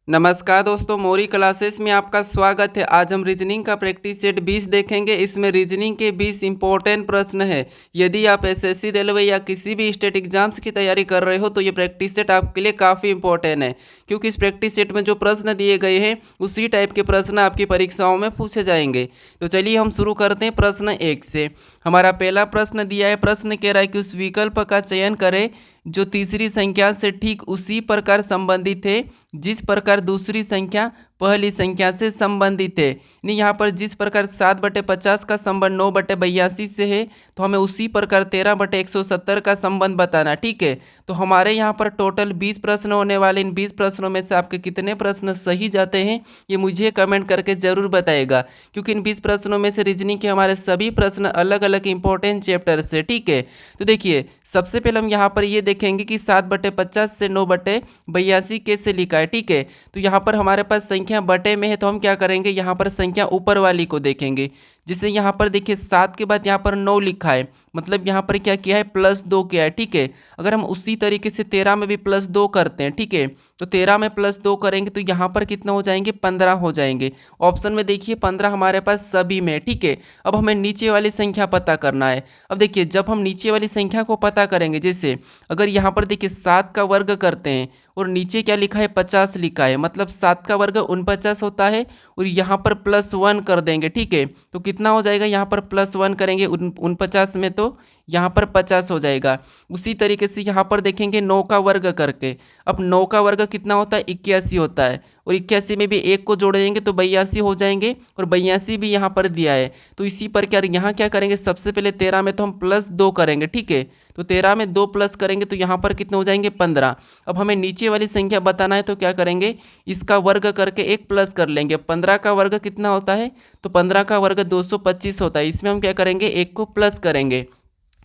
नमस्कार दोस्तों, मोरी क्लासेस में आपका स्वागत है। आज हम रीजनिंग का प्रैक्टिस सेट 20 देखेंगे। इसमें रीजनिंग के 20 इंपॉर्टेंट प्रश्न है। यदि आप एसएससी, रेलवे या किसी भी स्टेट एग्जाम्स की तैयारी कर रहे हो तो ये प्रैक्टिस सेट आपके लिए काफ़ी इंपॉर्टेंट है, क्योंकि इस प्रैक्टिस सेट में जो प्रश्न दिए गए हैं उसी टाइप के प्रश्न आपकी परीक्षाओं में पूछे जाएंगे। तो चलिए हम शुरू करते हैं प्रश्न 1 से। हमारा पहला प्रश्न दिया है। प्रश्न कह रहा है कि उस विकल्प का चयन करें जो तीसरी संख्या से ठीक उसी प्रकार संबंधित है जिस प्रकार दूसरी संख्या पहली संख्या से संबंधित है। यानी यहाँ पर जिस प्रकार 7/50 का संबंध 9/82 से है, तो हमें उसी प्रकार 13/170 का संबंध बताना। ठीक है, तो हमारे यहाँ पर टोटल 20 प्रश्न होने वाले। इन 20 प्रश्नों में से आपके कितने प्रश्न सही जाते हैं ये मुझे कमेंट करके ज़रूर बताइएगा, क्योंकि इन 20 प्रश्नों में से रीजनिंग के हमारे सभी प्रश्न अलग अलग इंपॉर्टेंट चैप्टर से। ठीक है, तो देखिए सबसे पहले हम यहाँ पर ये देखेंगे कि 7/50 से 9/82 कैसे लिखा है। ठीक है, तो यहाँ पर हमारे पास संख्या बटे में है, तो हम क्या करेंगे, यहाँ पर संख्या ऊपर वाली को देखेंगे। जैसे यहाँ पर देखिए 7 के बाद यहाँ पर 9 लिखा है, मतलब यहाँ पर क्या किया है, +2 किया है। ठीक है, अगर हम उसी तरीके से 13 में भी +2 करते हैं, ठीक है, तो 13 में +2 करेंगे तो यहाँ पर कितना हो जाएंगे, 15 हो जाएंगे। ऑप्शन में देखिए 15 हमारे पास सभी में। ठीक है, अब हमें नीचे वाली संख्या पता करना है। अब देखिए जब हम नीचे वाली संख्या को पता करेंगे, जैसे अगर यहाँ पर देखिए 7 का वर्ग करते हैं और नीचे क्या लिखा है, 50 लिखा है, मतलब 7 का वर्ग 49 होता है, और यहाँ पर +1 कर देंगे। ठीक है, तो कितना हो जाएगा, यहाँ पर +1 करेंगे 49 में, तो यहाँ पर 50 हो जाएगा। उसी तरीके से यहाँ पर देखेंगे 9 का वर्ग करके। अब 9 का वर्ग कितना होता है, 81 होता है, और 81 में भी 1 को जोड़ देंगे तो 82 हो जाएंगे, और 82 भी यहाँ पर दिया है। तो इसी पर क्या यहाँ क्या करेंगे, सबसे पहले 13 में तो हम +2 करेंगे। ठीक है, तो 13 में 2 प्लस करेंगे तो यहाँ पर कितने हो जाएंगे, 15। अब हमें नीचे वाली संख्या बताना है तो क्या करेंगे, इसका वर्ग करके 1 प्लस कर लेंगे। 15 का वर्ग कितना होता है, तो 15 का वर्ग 225 होता है। इसमें हम क्या करेंगे, 1 को प्लस करेंगे,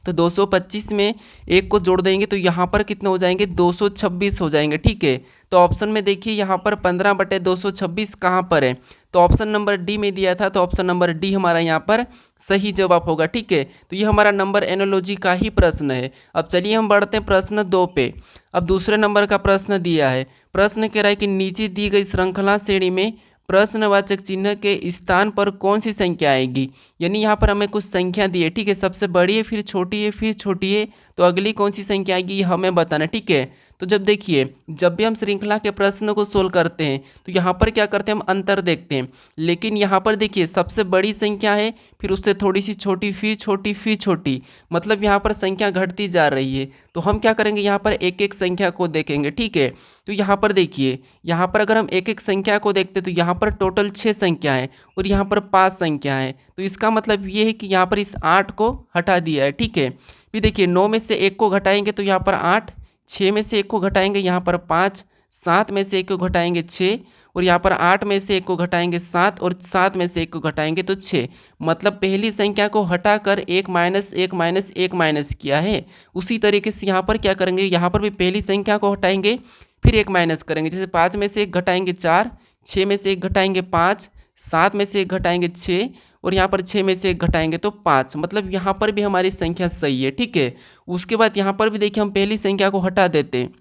तो 225 में 1 को जोड़ देंगे तो यहाँ पर कितने हो जाएंगे, 226 हो जाएंगे। ठीक है, तो ऑप्शन में देखिए यहाँ पर 15/226 कहाँ पर है, तो ऑप्शन नंबर डी में दिया था, तो ऑप्शन नंबर डी हमारा यहाँ पर सही जवाब होगा। ठीक है, तो ये हमारा नंबर एनालॉजी का ही प्रश्न है। अब चलिए हम बढ़ते हैं प्रश्न 2 पे। अब दूसरे नंबर का प्रश्न दिया है। प्रश्न कह रहा है कि नीचे दी गई श्रृंखला श्रेणी में प्रश्नवाचक चिन्ह के स्थान पर कौन सी संख्या आएगी। यानी यहाँ पर हमें कुछ संख्या दी है। ठीक है, सबसे बड़ी है, फिर छोटी है, फिर छोटी है, तो अगली कौन सी संख्या आएगी ये हमें बताना। ठीक है, तो जब देखिए जब भी हम श्रृंखला के प्रश्न को सोल्व करते हैं तो यहाँ पर क्या करते हैं, हम अंतर देखते हैं। लेकिन यहाँ पर देखिए सबसे बड़ी संख्या है, फिर उससे थोड़ी सी छोटी, फिर छोटी, फिर छोटी, मतलब यहाँ पर संख्या घटती जा रही है। तो हम क्या करेंगे, यहाँ पर एक एक संख्या को देखेंगे। ठीक है, तो यहाँ पर देखिए, यहाँ पर अगर हम एक एक संख्या को देखते तो यहाँ पर टोटल 6 संख्या है और यहाँ पर 5 संख्या है। तो इसका मतलब ये है कि यहाँ पर इस 8 को हटा दिया है। ठीक है, फिर देखिए 9 में से 1 को घटाएंगे तो यहाँ पर 8, 6 में से 1 को घटाएंगे यहाँ पर 5, 7 में से 1 को घटाएंगे 6, और यहाँ पर 8 में से 1 को घटाएंगे 7, और 7 में से 1 को घटाएंगे तो 6। मतलब पहली संख्या को हटाकर 1 माइनस 1 माइनस 1 माइनस किया है। उसी तरीके से यहाँ पर क्या करेंगे, यहाँ पर भी पहली संख्या को हटाएंगे, फिर 1 माइनस करेंगे। जैसे 5 में से 1 घटाएंगे 4, 6 में से 1 घटाएंगे 5, 7 में से 1 घटाएंगे 6, और यहाँ पर 6 में से 1 घटाएंगे तो 5। मतलब यहाँ पर भी हमारी संख्या सही है। ठीक है, उसके बाद यहाँ पर भी देखिए हम पहली संख्या को हटा देते हैं।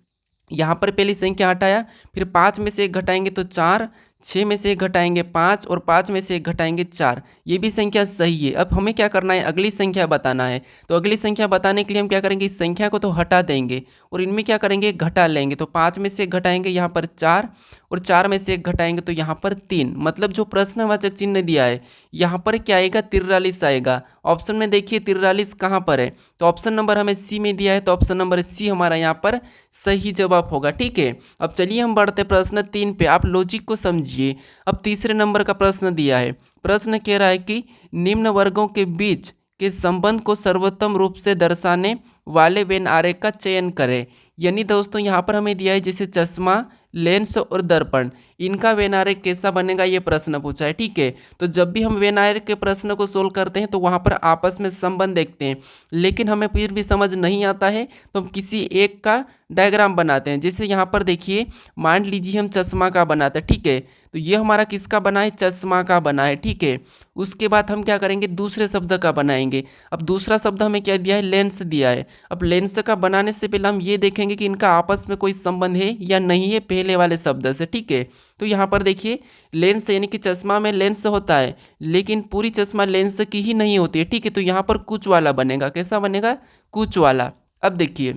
यहाँ पर पहली संख्या हटाया, फिर 5 में से 1 घटाएंगे तो 4, 6 में से 1 घटाएंगे 5, और 5 में से 1 घटाएंगे 4। ये भी संख्या सही है। अब हमें क्या करना है, अगली संख्या बताना है। तो अगली संख्या बताने के लिए हम क्या करेंगे, इस संख्या को तो हटा देंगे और इनमें क्या करेंगे, घटा लेंगे। तो 5 में से 1 घटाएंगे यहाँ पर 4, और 4 में से 1 घटाएंगे तो यहाँ पर 3। मतलब जो प्रश्नवाचक चिन्ह दिया है यहाँ पर क्या आएगा, 43 आएगा। ऑप्शन में देखिए 43 कहाँ पर है, तो ऑप्शन नंबर हमें सी में दिया है, तो ऑप्शन नंबर सी हमारा यहाँ पर सही जवाब होगा। ठीक है, अब चलिए हम बढ़ते प्रश्न 3 पे। आप लॉजिक को समझिए। अब तीसरे नंबर का प्रश्न दिया है। प्रश्न कह रहा है कि निम्न वर्गों के बीच के संबंध को सर्वोत्तम रूप से दर्शाने वाले वेन आरेख का चयन करें। यानी दोस्तों यहाँ पर हमें दिया है जैसे चश्मा, लेंस और दर्पण, इनका वेन आरेख कैसा बनेगा ये प्रश्न पूछा है। ठीक है, तो जब भी हम वेन आरेख के प्रश्न को सोल्व करते हैं तो वहाँ पर आपस में संबंध देखते हैं, लेकिन हमें फिर भी समझ नहीं आता है तो हम किसी एक का डायग्राम बनाते हैं। जैसे यहाँ पर देखिए, मान लीजिए हम चश्मा का बनाते हैं, ठीक है, तो ये हमारा किसका बना है, चश्मा का बना है, ठीक है। उसके बाद हम क्या करेंगे, दूसरे शब्द का बनाएंगे। अब दूसरा शब्द हमें क्या दिया है, लेंस दिया है। अब लेंस का बनाने से पहले हम ये देखेंगे कि इनका आपस में कोई संबंध है या नहीं है, पहले वाले शब्द से, ठीक है। तो यहाँ पर देखिए, लेंस यानी कि चश्मा में लेंस होता है, लेकिन पूरी चश्मा लेंस की ही नहीं होती है, ठीक है। तो यहाँ पर कुछ वाला बनेगा, कैसा बनेगा, कुछ वाला। अब देखिए,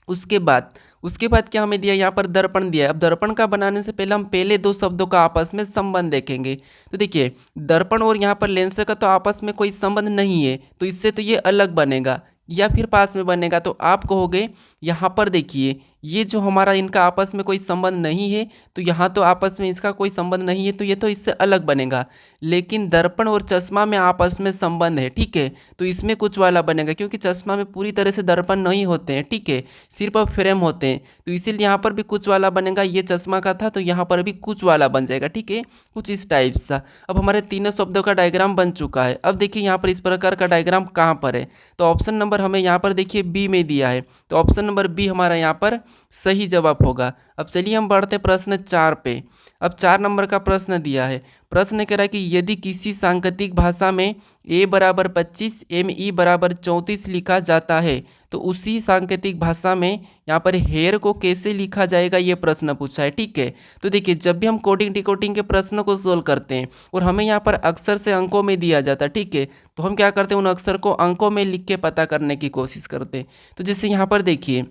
उसके बाद क्या हमें दिया, यहाँ पर दर्पण दिया है। अब दर्पण का बनाने से पहले हम पहले दो शब्दों का आपस में संबंध देखेंगे। तो देखिए, दर्पण और यहाँ पर लेंस का तो आपस में कोई संबंध नहीं है, तो इससे तो ये अलग बनेगा या फिर पास में बनेगा। तो आप कहोगे, यहाँ पर देखिए, ये जो हमारा इनका आपस में कोई संबंध नहीं है, तो यहाँ तो आपस में इसका कोई संबंध नहीं है, तो ये तो इससे अलग बनेगा। लेकिन दर्पण और चश्मा में आपस में संबंध है, ठीक है, तो इसमें कुछ वाला बनेगा, क्योंकि चश्मा में पूरी तरह से दर्पण नहीं होते हैं, ठीक है, सिर्फ फ्रेम होते हैं। तो इसीलिए यहाँ पर भी कुछ वाला बनेगा। ये चश्मा का था तो यहाँ पर भी कुछ वाला बन जाएगा, ठीक है, कुछ इस टाइप सा। अब हमारे तीनों शब्दों का डायग्राम बन चुका है। अब देखिए, यहाँ पर इस प्रकार का डायग्राम कहाँ पर है, तो ऑप्शन नंबर हमें यहाँ पर देखिए बी में दिया है, तो ऑप्शन नंबर बी हमारा यहाँ पर सही जवाब होगा। अब चलिए हम बढ़ते प्रश्न 4 पे। अब 4 नंबर का प्रश्न दिया है। प्रश्न कह रहा है कि यदि किसी सांकेतिक भाषा में a बराबर 25 me बराबर 34 लिखा जाता है, तो उसी सांकेतिक भाषा में यहाँ पर हेयर को कैसे लिखा जाएगा, ये प्रश्न पूछा है, ठीक है। तो देखिए, जब भी हम कोडिंग डिकोडिंग के प्रश्न को सोल्व करते हैं और हमें यहाँ पर अक्षर से अंकों में दिया जाता है, ठीक है, तो हम क्या करते हैं, उन अक्षर को अंकों में लिख के पता करने की कोशिश करते हैं। तो जैसे यहाँ पर देखिए,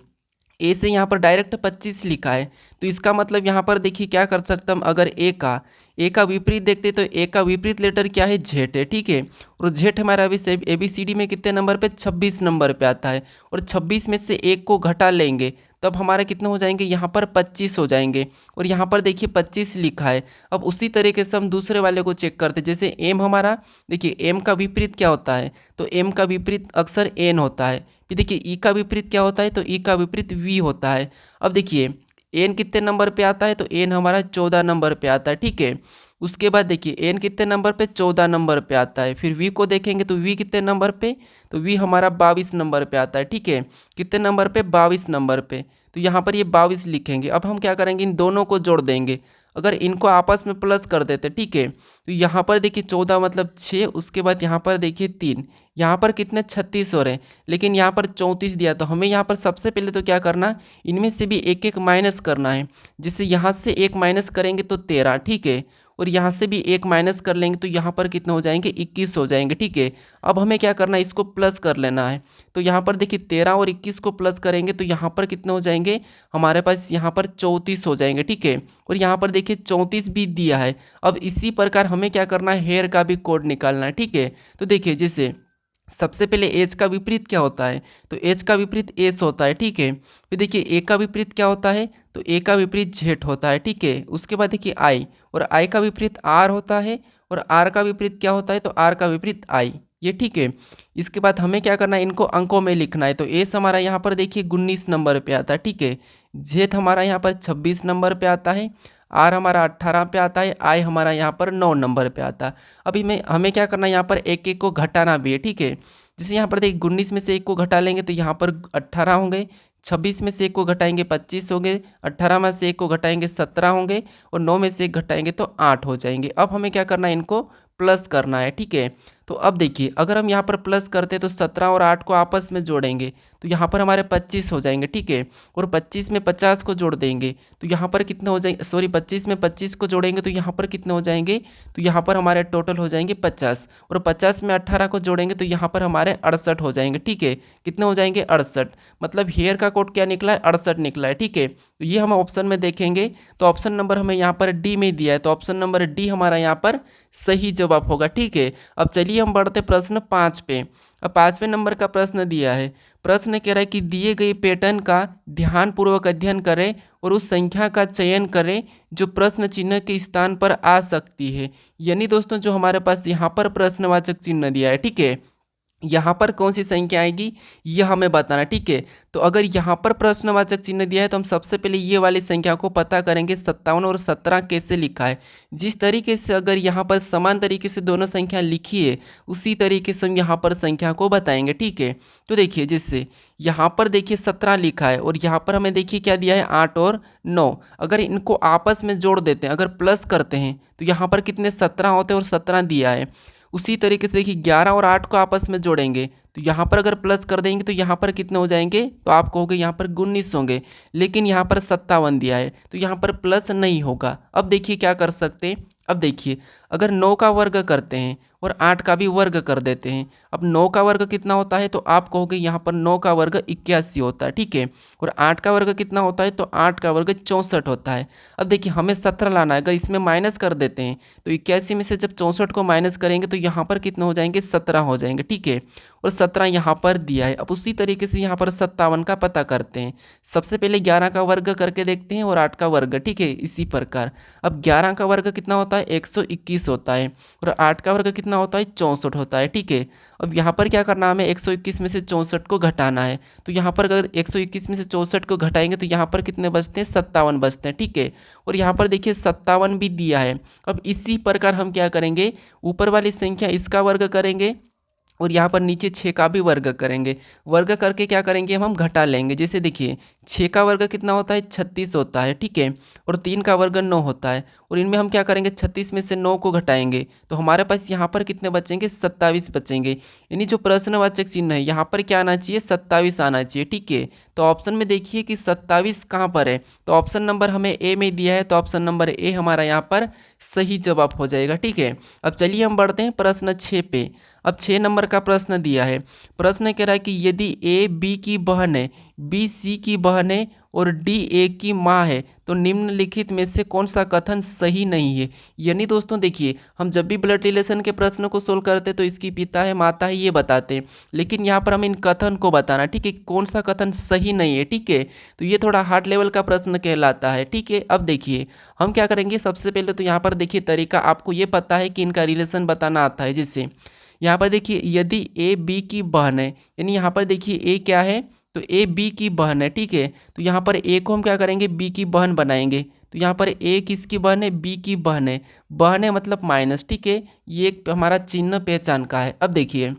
ए से यहाँ पर डायरेक्ट 25 लिखा है, तो इसका मतलब यहाँ पर देखिए क्या कर सकता हम, अगर ए का विपरीत देखते तो ए का विपरीत लेटर क्या है, जेड है, ठीक है। और जेड हमारा अभी से ABCD में कितने नंबर पे, 26 नंबर पे आता है। और 26 में से एक को घटा लेंगे तब हमारे कितने हो जाएंगे, यहाँ पर 25 हो जाएंगे। और यहाँ पर देखिए 25 लिखा है। अब उसी तरीके से हम दूसरे वाले को चेक करते, जैसे एम हमारा, देखिए एम का विपरीत क्या होता है, तो एम का विपरीत अक्सर एन होता है। फिर देखिए ई का विपरीत क्या होता है, तो ई का विपरीत वी होता है। अब देखिए एन कितने नंबर पे आता है, तो एन हमारा 14 नंबर पे आता है, ठीक है। उसके बाद देखिए एन कितने नंबर पे, 14 नंबर पे आता है। फिर वी को देखेंगे तो वी कितने नंबर पे, तो वी हमारा 22 नंबर पे आता है, ठीक है। कितने नंबर पे, 22 नंबर पे। तो यहाँ पर ये 22 लिखेंगे। अब हम क्या करेंगे, इन दोनों को जोड़ देंगे। अगर इनको आपस में प्लस कर देते, ठीक है, तो यहाँ पर देखिए 14 मतलब 6, उसके बाद यहाँ पर देखिए 3, यहाँ पर कितने 36 हो रहे हैं, लेकिन यहाँ पर 34 दिया। तो हमें यहाँ पर सबसे पहले तो क्या करना, इनमें से भी एक एक माइनस करना है। जिससे यहाँ से एक माइनस करेंगे तो 13, ठीक है, और यहाँ से भी एक माइनस कर लेंगे तो यहाँ पर कितने हो जाएंगे, 21 हो जाएंगे, ठीक है। अब हमें क्या करना है, इसको प्लस कर लेना है। तो यहाँ पर देखिए 13 और 21 को प्लस करेंगे तो यहाँ पर कितने हो जाएंगे, हमारे पास यहाँ पर 34 हो जाएंगे, ठीक है। और यहाँ पर देखिए 34 भी दिया है। अब इसी प्रकार हमें क्या करना है, हेयर का भी कोड निकालना है, ठीक है। तो देखिए, जैसे सबसे पहले एच का विपरीत क्या होता है, तो एच का विपरीत एस होता है, ठीक है। फिर देखिए ए का विपरीत क्या होता है, तो ए का विपरीत जेड होता है, ठीक है। उसके बाद देखिए आई, और आई का विपरीत आर होता है, और आर का विपरीत क्या होता है, तो आर का विपरीत आई, ये ठीक है। इसके बाद हमें क्या करना है, इनको अंकों में लिखना है। तो एस हमारा यहाँ पर देखिए 19 नंबर पे आता है, ठीक है। जेड हमारा यहाँ पर 26 नंबर पे आता है, आर हमारा 18 पे आता है, आई हमारा यहाँ पर 9 नंबर पे आता है। अभी हमें क्या करना है, यहाँ पर एक एक को घटाना भी है, ठीक है। जैसे यहाँ पर देखिए 19 में से एक को घटा लेंगे तो यहाँ पर 18 होंगे, 26 में से एक को घटाएंगे 25 होंगे, 18 में से एक को घटाएंगे 17 होंगे, और 9 में से एक घटाएंगे तो 8 हो जाएंगे। अब हमें क्या करना है, इनको प्लस करना है, ठीक है। तो अब देखिए, अगर हम यहाँ पर प्लस करते तो 17 और 8 को आपस में जोड़ेंगे तो यहाँ पर हमारे 25 हो जाएंगे, ठीक है। और 25 में 50 को जोड़ देंगे तो यहाँ पर कितने हो जाएंगे, सॉरी 25 में 25 को जोड़ेंगे तो यहाँ पर कितने हो जाएंगे, तो यहाँ पर हमारे टोटल हो जाएंगे 50। और 50 में 18 को जोड़ेंगे तो यहाँ पर हमारे 68 हो जाएंगे, ठीक है। कितने हो जाएंगे, 68। मतलब हेयर का कोड क्या निकला है, 68 निकला है, ठीक है। तो ये हम ऑप्शन में देखेंगे तो ऑप्शन नंबर हमें यहाँ पर डी में दिया है, तो ऑप्शन नंबर डी हमारा यहाँ पर सही जवाब होगा, ठीक है। अब चलिए हम बढ़ते प्रश्न 5 पे। अब 5वें नंबर का प्रश्न दिया है। प्रश्न कह रहा है कि दिए गए पैटर्न का ध्यानपूर्वक अध्ययन करें और उस संख्या का चयन करें जो प्रश्न चिन्ह के स्थान पर आ सकती है। यानी दोस्तों, जो हमारे पास यहाँ पर प्रश्नवाचक चिन्ह दिया है, ठीक है, यहाँ पर कौन सी संख्या आएगी यह हमें बताना, ठीक है। तो अगर यहाँ पर प्रश्नवाचक चिन्ह दिया है तो हम सबसे पहले ये वाली संख्या को पता करेंगे 57 और 17 कैसे लिखा है। जिस तरीके से अगर यहाँ पर समान तरीके से दोनों संख्या लिखी है उसी तरीके से हम यहाँ पर संख्या को बताएंगे, ठीक है। तो देखिए जैसे यहाँ पर देखिए 17 लिखा है और यहाँ पर हमें देखिए क्या दिया है 8 और 9। अगर इनको आपस में जोड़ देते हैं, अगर प्लस करते हैं तो यहाँ पर कितने 17 होते हैं और 17 दिया है। उसी तरीके से देखिए 11 और 8 को आपस में जोड़ेंगे तो यहाँ पर अगर प्लस कर देंगे तो यहाँ पर कितने हो जाएंगे, तो आप कहोगे यहाँ पर 19 होंगे, लेकिन यहाँ पर 57 दिया है तो यहाँ पर प्लस नहीं होगा। अब देखिए क्या कर सकते हैं, अब देखिए अगर 9 का वर्ग करते हैं और 8 का भी वर्ग कर देते हैं, अब 9 का वर्ग कितना होता है तो आप कहोगे यहाँ पर 9 का वर्ग 81 होता है, ठीक है। और 8 का वर्ग कितना होता है तो 8 का वर्ग 64 होता है। अब देखिए हमें 17 लाना है, अगर इसमें माइनस कर देते हैं तो 81 में से जब 64 को माइनस करेंगे तो यहाँ पर कितने हो जाएंगे 17 हो जाएंगे, ठीक है। और 17 यहाँ पर दिया है। अब उसी तरीके से यहाँ पर 57 का पता करते हैं। सबसे पहले 11 का वर्ग करके देखते हैं और 8 का वर्ग, ठीक है। इसी प्रकार अब 11 का वर्ग कितना होता है 121 होता है और 8 का वर्ग कितना होता है 64 होता है, ठीक है। अब यहाँ पर क्या करना है, हमें 121 में से 64 को घटाना है। तो यहाँ पर अगर 121 में से 64 को घटाएंगे तो यहाँ पर कितने बचते हैं 57 बचते हैं, ठीक है। और यहाँ पर देखिए 57 भी दिया है। अब इसी प्रकार हम क्या करेंगे, ऊपर वाली संख्या इसका वर्ग करेंगे और यहाँ पर नीचे 6 का भी वर्ग करेंगे। वर्ग करके क्या करेंगे, हम घटा लेंगे। जैसे देखिए 6 का वर्ग कितना होता है 36 होता है, ठीक है। और 3 का वर्ग 9 होता है और इनमें हम क्या करेंगे 36 में से 9 को घटाएंगे तो हमारे पास यहाँ पर कितने बचेंगे 27 बचेंगे। यानी जो प्रश्नवाचक चिन्ह है यहाँ पर क्या आना चाहिए 27 आना चाहिए, ठीक है। तो ऑप्शन में देखिए कि 27 कहाँ पर है, तो ऑप्शन नंबर हमें ए में दिया है तो ऑप्शन नंबर ए हमारा यहाँ पर सही जवाब हो जाएगा, ठीक है। अब चलिए हम बढ़ते हैं प्रश्न 6 पे। अब 6 नंबर का प्रश्न दिया है। प्रश्न कह रहा है कि यदि ए बी की बहन है, बी सी की बहन है और डी ए की माँ है तो निम्नलिखित में से कौन सा कथन सही नहीं है। यानी दोस्तों देखिए हम जब भी ब्लड रिलेशन के प्रश्न को सोल्व करते हैं तो इसकी पिता है माता है ये बताते हैं, लेकिन यहाँ पर हमें इन कथन को बताना, ठीक है, कौन सा कथन सही नहीं है, ठीक है। तो ये थोड़ा हार्ड लेवल का प्रश्न कहलाता है, ठीक है। अब देखिए हम क्या करेंगे, सबसे पहले तो यहाँ पर देखिए तरीका, आपको ये पता है कि इनका रिलेशन बताना आता है। जिससे यहाँ पर देखिए यदि ए बी की बहन है, यानी यहाँ पर देखिए ए क्या है तो ए बी की बहन है, ठीक है। तो यहाँ पर ए को हम क्या करेंगे बी की बहन बनाएंगे। तो यहाँ पर ए किसकी बहन है, बी की बहन है। बहन है मतलब माइनस, ठीक है। ये एक हमारा चिन्ह पहचान का है। अब देखिए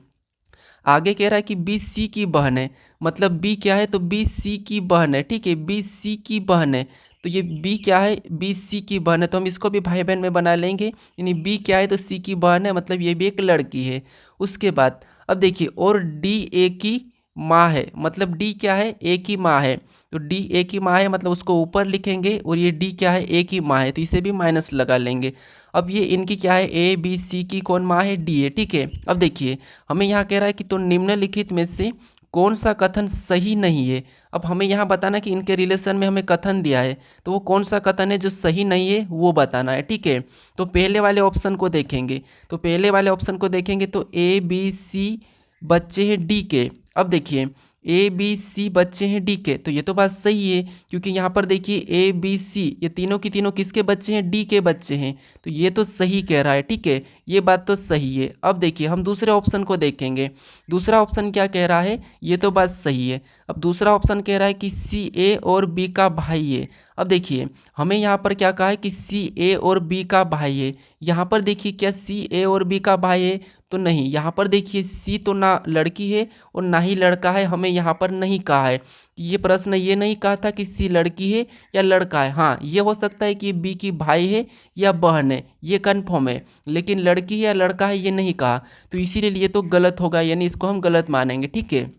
आगे कह रहा है कि बी सी की बहन है, मतलब बी क्या है तो बी सी की बहन है, ठीक है। बी सी की बहन है तो ये बी क्या है, बी सी की बहन है तो हम इसको भी भाई बहन में बना लेंगे। यानी बी क्या है तो सी की बहन है, मतलब ये भी एक लड़की है। उसके बाद अब देखिए और डी ए की माँ है, मतलब डी क्या है ए की माँ है। तो डी ए की माँ है मतलब उसको ऊपर लिखेंगे और ये डी क्या है ए की माँ है तो इसे भी माइनस लगा लेंगे। अब ये इनकी क्या है ए बी सी की कौन माँ है, डी ए, ठीक है। अब देखिए हमें यहाँ कह रहा है कि तो निम्नलिखित में से कौन सा कथन सही नहीं है। अब हमें यहाँ बताना कि इनके रिलेशन में हमें कथन दिया है तो वो कौन सा कथन है जो सही नहीं है वो बताना है, ठीक है। तो पहले वाले ऑप्शन को देखेंगे, तो पहले वाले ऑप्शन को देखेंगे तो ए बी सी बच्चे हैं डी के। अब देखिए ए बी सी बच्चे हैं डी के तो ये तो बात सही है, क्योंकि यहाँ पर देखिए ए बी सी ये तीनों की तीनों किसके बच्चे हैं, डी के बच्चे हैं। तो ये तो सही कह रहा है, ठीक है, ये बात तो सही है। अब देखिए हम दूसरे ऑप्शन को देखेंगे। दूसरा ऑप्शन क्या कह रहा है, ये तो बात सही है। अब दूसरा ऑप्शन कह रहा है कि सी ए और बी का भाई है। अब देखिए हमें यहाँ पर क्या कहा है कि सी ए और बी का भाई है। यहाँ पर देखिए क्या सी ए और बी का भाई है, तो नहीं। यहाँ पर देखिए सी तो ना लड़की है और ना ही लड़का है, हमें यहाँ पर नहीं कहा है। ये प्रश्न ये नहीं कहा था कि सी लड़की है या लड़का है। हाँ ये हो सकता है कि बी की भाई है या बहन है, ये कन्फर्म है, लेकिन लड़की है या लड़का है ये नहीं कहा, तो इसीलिए ये तो गलत होगा, यानी इसको हम गलत मानेंगे, ठीक है।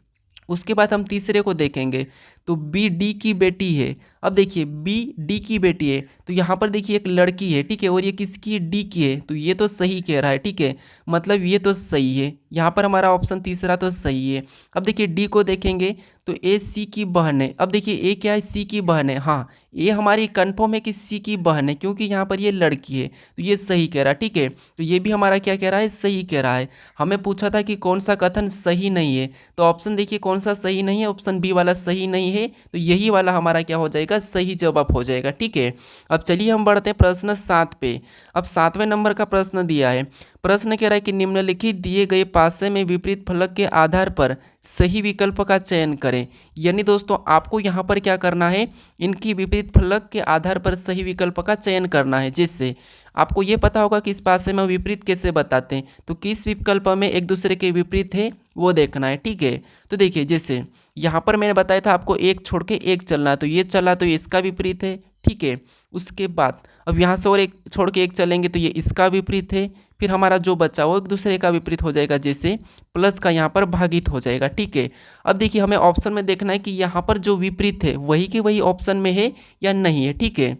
उसके बाद हम तीसरे को देखेंगे तो बी डी की बेटी है। अब देखिए बी डी की बेटी है तो यहाँ पर देखिए एक लड़की है, ठीक है, और ये किसकी है, डी की है, तो ये तो सही कह रहा है, ठीक है, मतलब ये तो सही है। यहाँ पर हमारा ऑप्शन तीसरा तो सही है। अब देखिए डी को देखेंगे तो ए सी की बहन है। अब देखिए ए क्या है, सी की बहन है। हाँ ये हमारी कन्फर्म है कि सी की बहन है, क्योंकि यहाँ पर ये लड़की है, तो ये सही कह रहा है, ठीक है। तो ये भी हमारा क्या कह रहा है, सही कह रहा है। हमें पूछा था कि कौन सा कथन सही नहीं है, तो ऑप्शन देखिए कौन सा सही नहीं है, ऑप्शन बी वाला सही नहीं है, तो यही वाला हमारा क्या हो जाएगा, सही जवाब हो जाएगा, ठीक है। अब चलिए हम बढ़ते हैं प्रश्न 7 पे। अब 7वें नंबर का प्रश्न दिया है। प्रश्न कह रहा है कि निम्नलिखित दिए गए पासे में विपरीत फलक के आधार पर सही विकल्प का चयन करें। यानी दोस्तों आपको यहाँ पर क्या करना है, इनकी विपरीत फलक के आधार पर सही विकल्प का चयन करना है, जिससे आपको ये पता होगा कि इस पासे में विपरीत कैसे बताते हैं, तो किस विकल्प में एक दूसरे के विपरीत है वो देखना है। ठीक है, तो देखिए जैसे यहाँ पर मैंने बताया था आपको एक छोड़ के एक चलना है, तो ये चला तो ये इसका विपरीत है। ठीक है, उसके बाद अब यहाँ से और एक छोड़ के एक चलेंगे तो ये इसका विपरीत है। फिर हमारा जो बचा वो एक दूसरे का विपरीत हो जाएगा, जैसे प्लस का यहाँ पर भागित हो जाएगा। ठीक है, अब देखिए हमें ऑप्शन में देखना है कि यहाँ पर जो विपरीत है वही की वही ऑप्शन में है या नहीं है। ठीक है,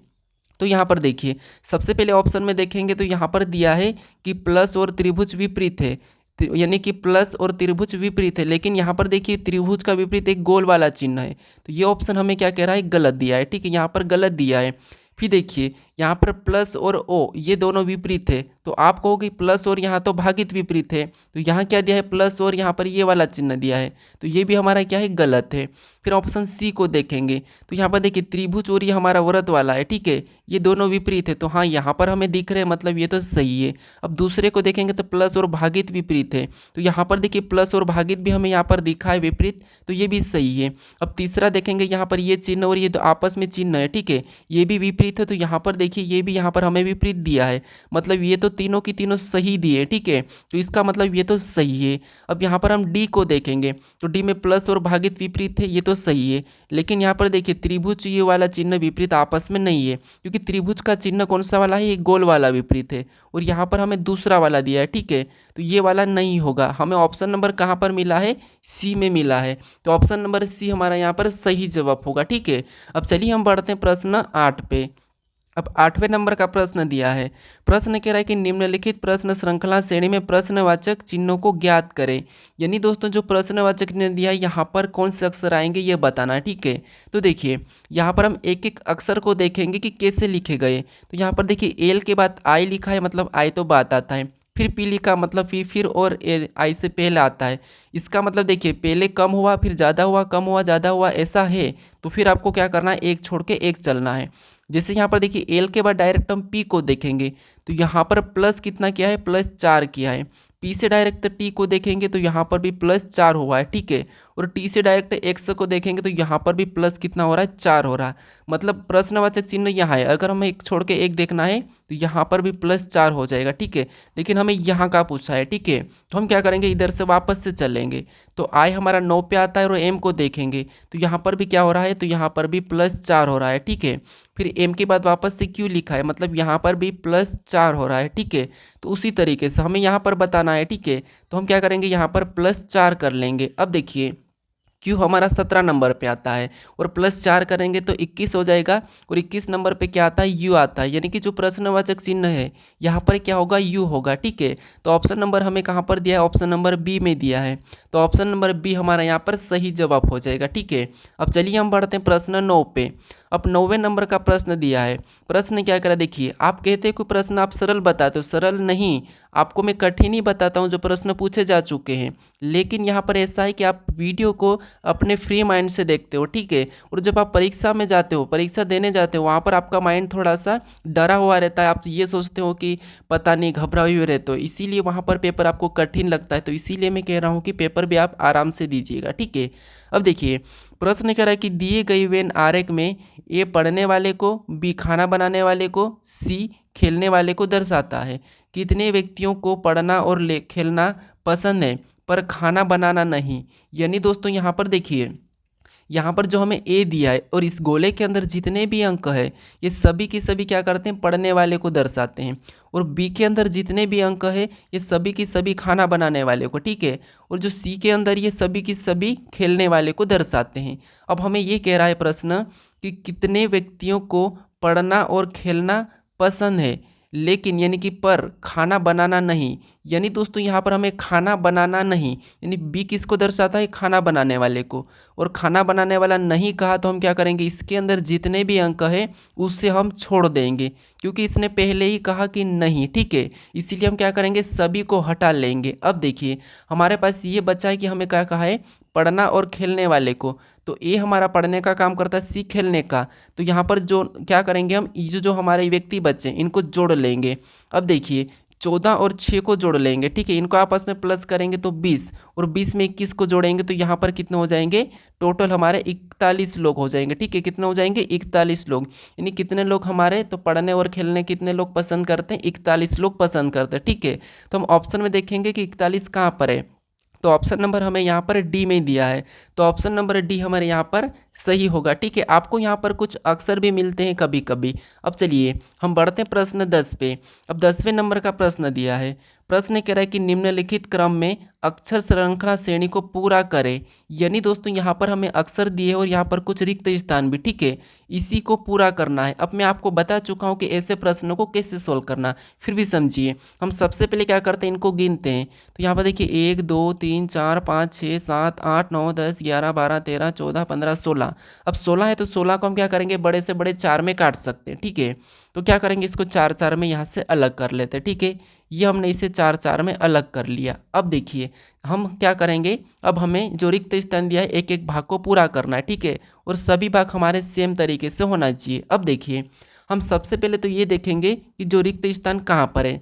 तो यहाँ पर देखिए सबसे पहले ऑप्शन में देखेंगे तो यहाँ पर दिया है कि प्लस और त्रिभुज विपरीत है, यानी कि प्लस और त्रिभुज विपरीत है, लेकिन यहाँ पर देखिए त्रिभुज का विपरीत एक गोल वाला चिन्ह है, तो ये ऑप्शन हमें क्या कह रहा है, गलत दिया है। ठीक है, यहाँ पर गलत दिया है। फिर देखिए यहाँ पर प्लस और ओ ये दोनों विपरीत है, तो आप कहोगे प्लस और यहाँ तो भागित विपरीत है, तो यहाँ क्या दिया है प्लस और यहाँ पर ये वाला चिन्ह दिया है, तो ये भी हमारा क्या है, गलत है। फिर ऑप्शन सी को देखेंगे तो यहाँ पर देखिए त्रिभुज और ये हमारा वृत्त वाला है। ठीक है, ये दोनों विपरीत है, तो हाँ यहाँ पर हमें दिख रहे हैं, मतलब ये तो सही है। अब दूसरे को देखेंगे तो प्लस और भागित विपरीत है, तो यहाँ पर देखिए प्लस और भागित भी हमें यहाँ पर दिखा है विपरीत, तो ये भी सही है। अब तीसरा देखेंगे यहाँ पर ये चिन्ह और ये तो आपस में चिन्ह है। ठीक है, ये भी विपरीत है, तो यहाँ पर देखिए ये भी यहाँ पर हमें विपरीत दिया है, मतलब ये तो तीनों की तीनों सही दिए। ठीक है, तो इसका मतलब ये तो सही है। अब यहाँ पर हम डी को देखेंगे तो डी में प्लस और भागित विपरीत है, ये तो सही है, लेकिन यहाँ पर देखिए त्रिभुज ये वाला चिन्ह विपरीत आपस में नहीं है, क्योंकि त्रिभुज का चिन्ह कौन सा वाला है, ये गोल वाला विपरीत है, और यहाँ पर हमें दूसरा वाला दिया है। ठीक है, तो ये वाला नहीं होगा, हमें ऑप्शन नंबर कहाँ पर मिला है, सी में मिला है, तो ऑप्शन नंबर सी हमारा यहाँ पर सही जवाब होगा। ठीक है, अब चलिए हम बढ़ते हैं प्रश्न 8 पे। अब 8वें नंबर का प्रश्न दिया है, प्रश्न कह रहा है कि निम्नलिखित प्रश्न श्रृंखला श्रेणी में प्रश्नवाचक चिन्हों को ज्ञात करें। यानी दोस्तों जो प्रश्नवाचक चिन्ह दिया है यहाँ पर कौन से अक्षर आएंगे ये बताना है। ठीक है, तो देखिए यहाँ पर हम एक एक अक्षर को देखेंगे कि कैसे लिखे गए। तो यहाँ पर देखिए एल के बाद आई लिखा है, मतलब आई तो बात आता है, फिर पी लिखा मतलब फिर और आई से पहले आता है, इसका मतलब देखिए पहले कम हुआ फिर ज़्यादा हुआ, कम हुआ ज़्यादा हुआ, ऐसा है, तो फिर आपको क्या करना है, एक छोड़ के एक चलना है। जैसे यहाँ पर देखिए एल के बाद डायरेक्ट हम पी को देखेंगे तो यहाँ पर प्लस कितना किया है, प्लस 4 किया है। पी से डायरेक्ट टी को देखेंगे तो यहाँ पर भी प्लस 4 हुआ है। ठीक है, और टी से डायरेक्ट एक्स को देखेंगे तो यहाँ पर भी प्लस कितना हो रहा है, 4 हो रहा है, मतलब प्रश्नवाचक चिन्ह यहाँ है। अगर हमें एक छोड़ के एक देखना है तो यहाँ पर भी प्लस 4 हो जाएगा। ठीक है, लेकिन हमें यहाँ का पूछा है। ठीक है, तो हम क्या करेंगे, इधर से वापस से चलेंगे तो आई हमारा 9 पे आता है, और एम को देखेंगे तो यहाँ पर भी क्या हो रहा है, तो यहाँ पर भी प्लस 4 हो रहा है। ठीक है, फिर एम के बाद वापस से क्यू लिखा है, मतलब यहाँ पर भी प्लस 4 हो रहा है। ठीक है, तो उसी तरीके से हमें यहाँ पर बताना है। ठीक है, तो हम क्या करेंगे, यहाँ पर प्लस 4 कर लेंगे। अब देखिए क्यू हमारा 17 नंबर पे आता है, और प्लस 4 करेंगे तो 21 हो जाएगा, और 21 नंबर पे क्या आता है, यू आता है, यानी कि जो प्रश्नवाचक चिन्ह है यहाँ पर क्या होगा, यू होगा। ठीक है, तो ऑप्शन नंबर हमें कहाँ पर दिया है, ऑप्शन नंबर बी में दिया है, तो ऑप्शन नंबर बी हमारा यहाँ पर सही जवाब हो जाएगा। ठीक है, अब चलिए हम बढ़ते हैं प्रश्न 9 पे। अब 9वें नंबर का प्रश्न दिया है, प्रश्न क्या करा, देखिए आप कहते हैं कोई प्रश्न आप सरल बताते हो, सरल नहीं, आपको मैं कठिन ही बताता हूँ जो प्रश्न पूछे जा चुके हैं, लेकिन यहाँ पर ऐसा है कि आप वीडियो को अपने फ्री माइंड से देखते हो। ठीक है, और जब आप परीक्षा में जाते हो, परीक्षा देने जाते हो, वहाँ पर आपका माइंड थोड़ा सा डरा हुआ रहता है, आप ये सोचते हो कि पता नहीं, घबराए हुए रहते हो, इसीलिए वहाँ पर पेपर आपको कठिन लगता है, तो इसीलिए मैं कह रहा हूँ कि पेपर भी आप आराम से दीजिएगा। ठीक है, अब देखिए प्रश्न कह रहा है कि दिए गई वेन आरेख में ए पढ़ने वाले को, बी खाना बनाने वाले को, सी खेलने वाले को दर्शाता है। कितने व्यक्तियों को पढ़ना और खेलना पसंद है पर खाना बनाना नहीं। यानी दोस्तों यहाँ पर देखिए, यहाँ पर जो हमें ए दिया है और इस गोले के अंदर जितने भी अंक है ये सभी के सभी क्या करते हैं, पढ़ने वाले को दर्शाते हैं, और बी के अंदर जितने भी अंक है ये सभी की सभी खाना बनाने वाले को। ठीक है, और जो सी के अंदर ये सभी की सभी खेलने वाले को दर्शाते हैं। अब हमें ये कह रहा है प्रश्न कि कितने व्यक्तियों को पढ़ना और खेलना पसंद है, लेकिन यानी कि पर खाना बनाना नहीं। यानी दोस्तों यहाँ पर हमें खाना बनाना नहीं, यानी बी किसको दर्शाता है, खाना बनाने वाले को, और खाना बनाने वाला नहीं कहा तो हम क्या करेंगे, इसके अंदर जितने भी अंक है उससे हम छोड़ देंगे, क्योंकि इसने पहले ही कहा कि नहीं। ठीक है, इसीलिए हम क्या करेंगे, सभी को हटा लेंगे। अब देखिए हमारे पास ये बचा है कि हमें क्या कहा है, पढ़ना और खेलने वाले को, तो ए हमारा पढ़ने का काम करता है, सी खेलने का, तो यहाँ पर जो क्या करेंगे हम, ये जो हमारे व्यक्ति बच्चे इनको जोड़ लेंगे। अब देखिए 14 और 6 को जोड़ लेंगे, ठीक है, इनको आपस में प्लस करेंगे तो 20, और 20 में 21 को जोड़ेंगे तो यहाँ पर कितने हो जाएंगे, टोटल हमारे 41 लोग हो जाएंगे, ठीक है, कितने हो जाएंगे, 41 लोग। यानी कितने लोग हमारे, तो पढ़ने और खेलने कितने लोग पसंद करते हैं, 41 लोग पसंद करते हैं, ठीक है। तो हम ऑप्शन में देखेंगे कि 41 कहाँ पर है, तो ऑप्शन नंबर हमें यहाँ पर डी में दिया है, तो ऑप्शन नंबर डी हमारे यहाँ पर सही होगा, ठीक है। आपको यहाँ पर कुछ अक्षर भी मिलते हैं कभी कभी। अब चलिए हम बढ़ते हैं प्रश्न 10 पे। अब 10वें नंबर का प्रश्न दिया है, प्रश्न कह रहा है कि निम्नलिखित क्रम में अक्षर श्रृंखला श्रेणी को पूरा करें। यानी दोस्तों यहाँ पर हमें अक्षर दिए और यहाँ पर कुछ रिक्त स्थान भी, ठीक है, इसी को पूरा करना है। अब मैं आपको बता चुका हूँ कि ऐसे प्रश्नों को कैसे सोल्व करना, फिर भी समझिए। हम सबसे पहले क्या करते हैं, इनको गिनते हैं। तो यहाँ पर देखिए 1 2 3 4 5 6 7 8 9 10 11 12 13 14 15 16। अब 16 है तो 16 को हम क्या करेंगे, बड़े से बड़े 4 में काट सकते हैं, ठीक है। तो क्या करेंगे, इसको 4 4 में यहाँ से अलग कर लेते हैं, ठीक है। ये हमने इसे 4 4 में अलग कर लिया। अब देखिए हम क्या करेंगे, अब हमें जो रिक्त स्थान दिया है एक एक भाग को पूरा करना है, ठीक है, और सभी भाग हमारे सेम तरीके से होना चाहिए। अब देखिए हम सबसे पहले तो ये देखेंगे कि जो रिक्त स्थान कहाँ पर है,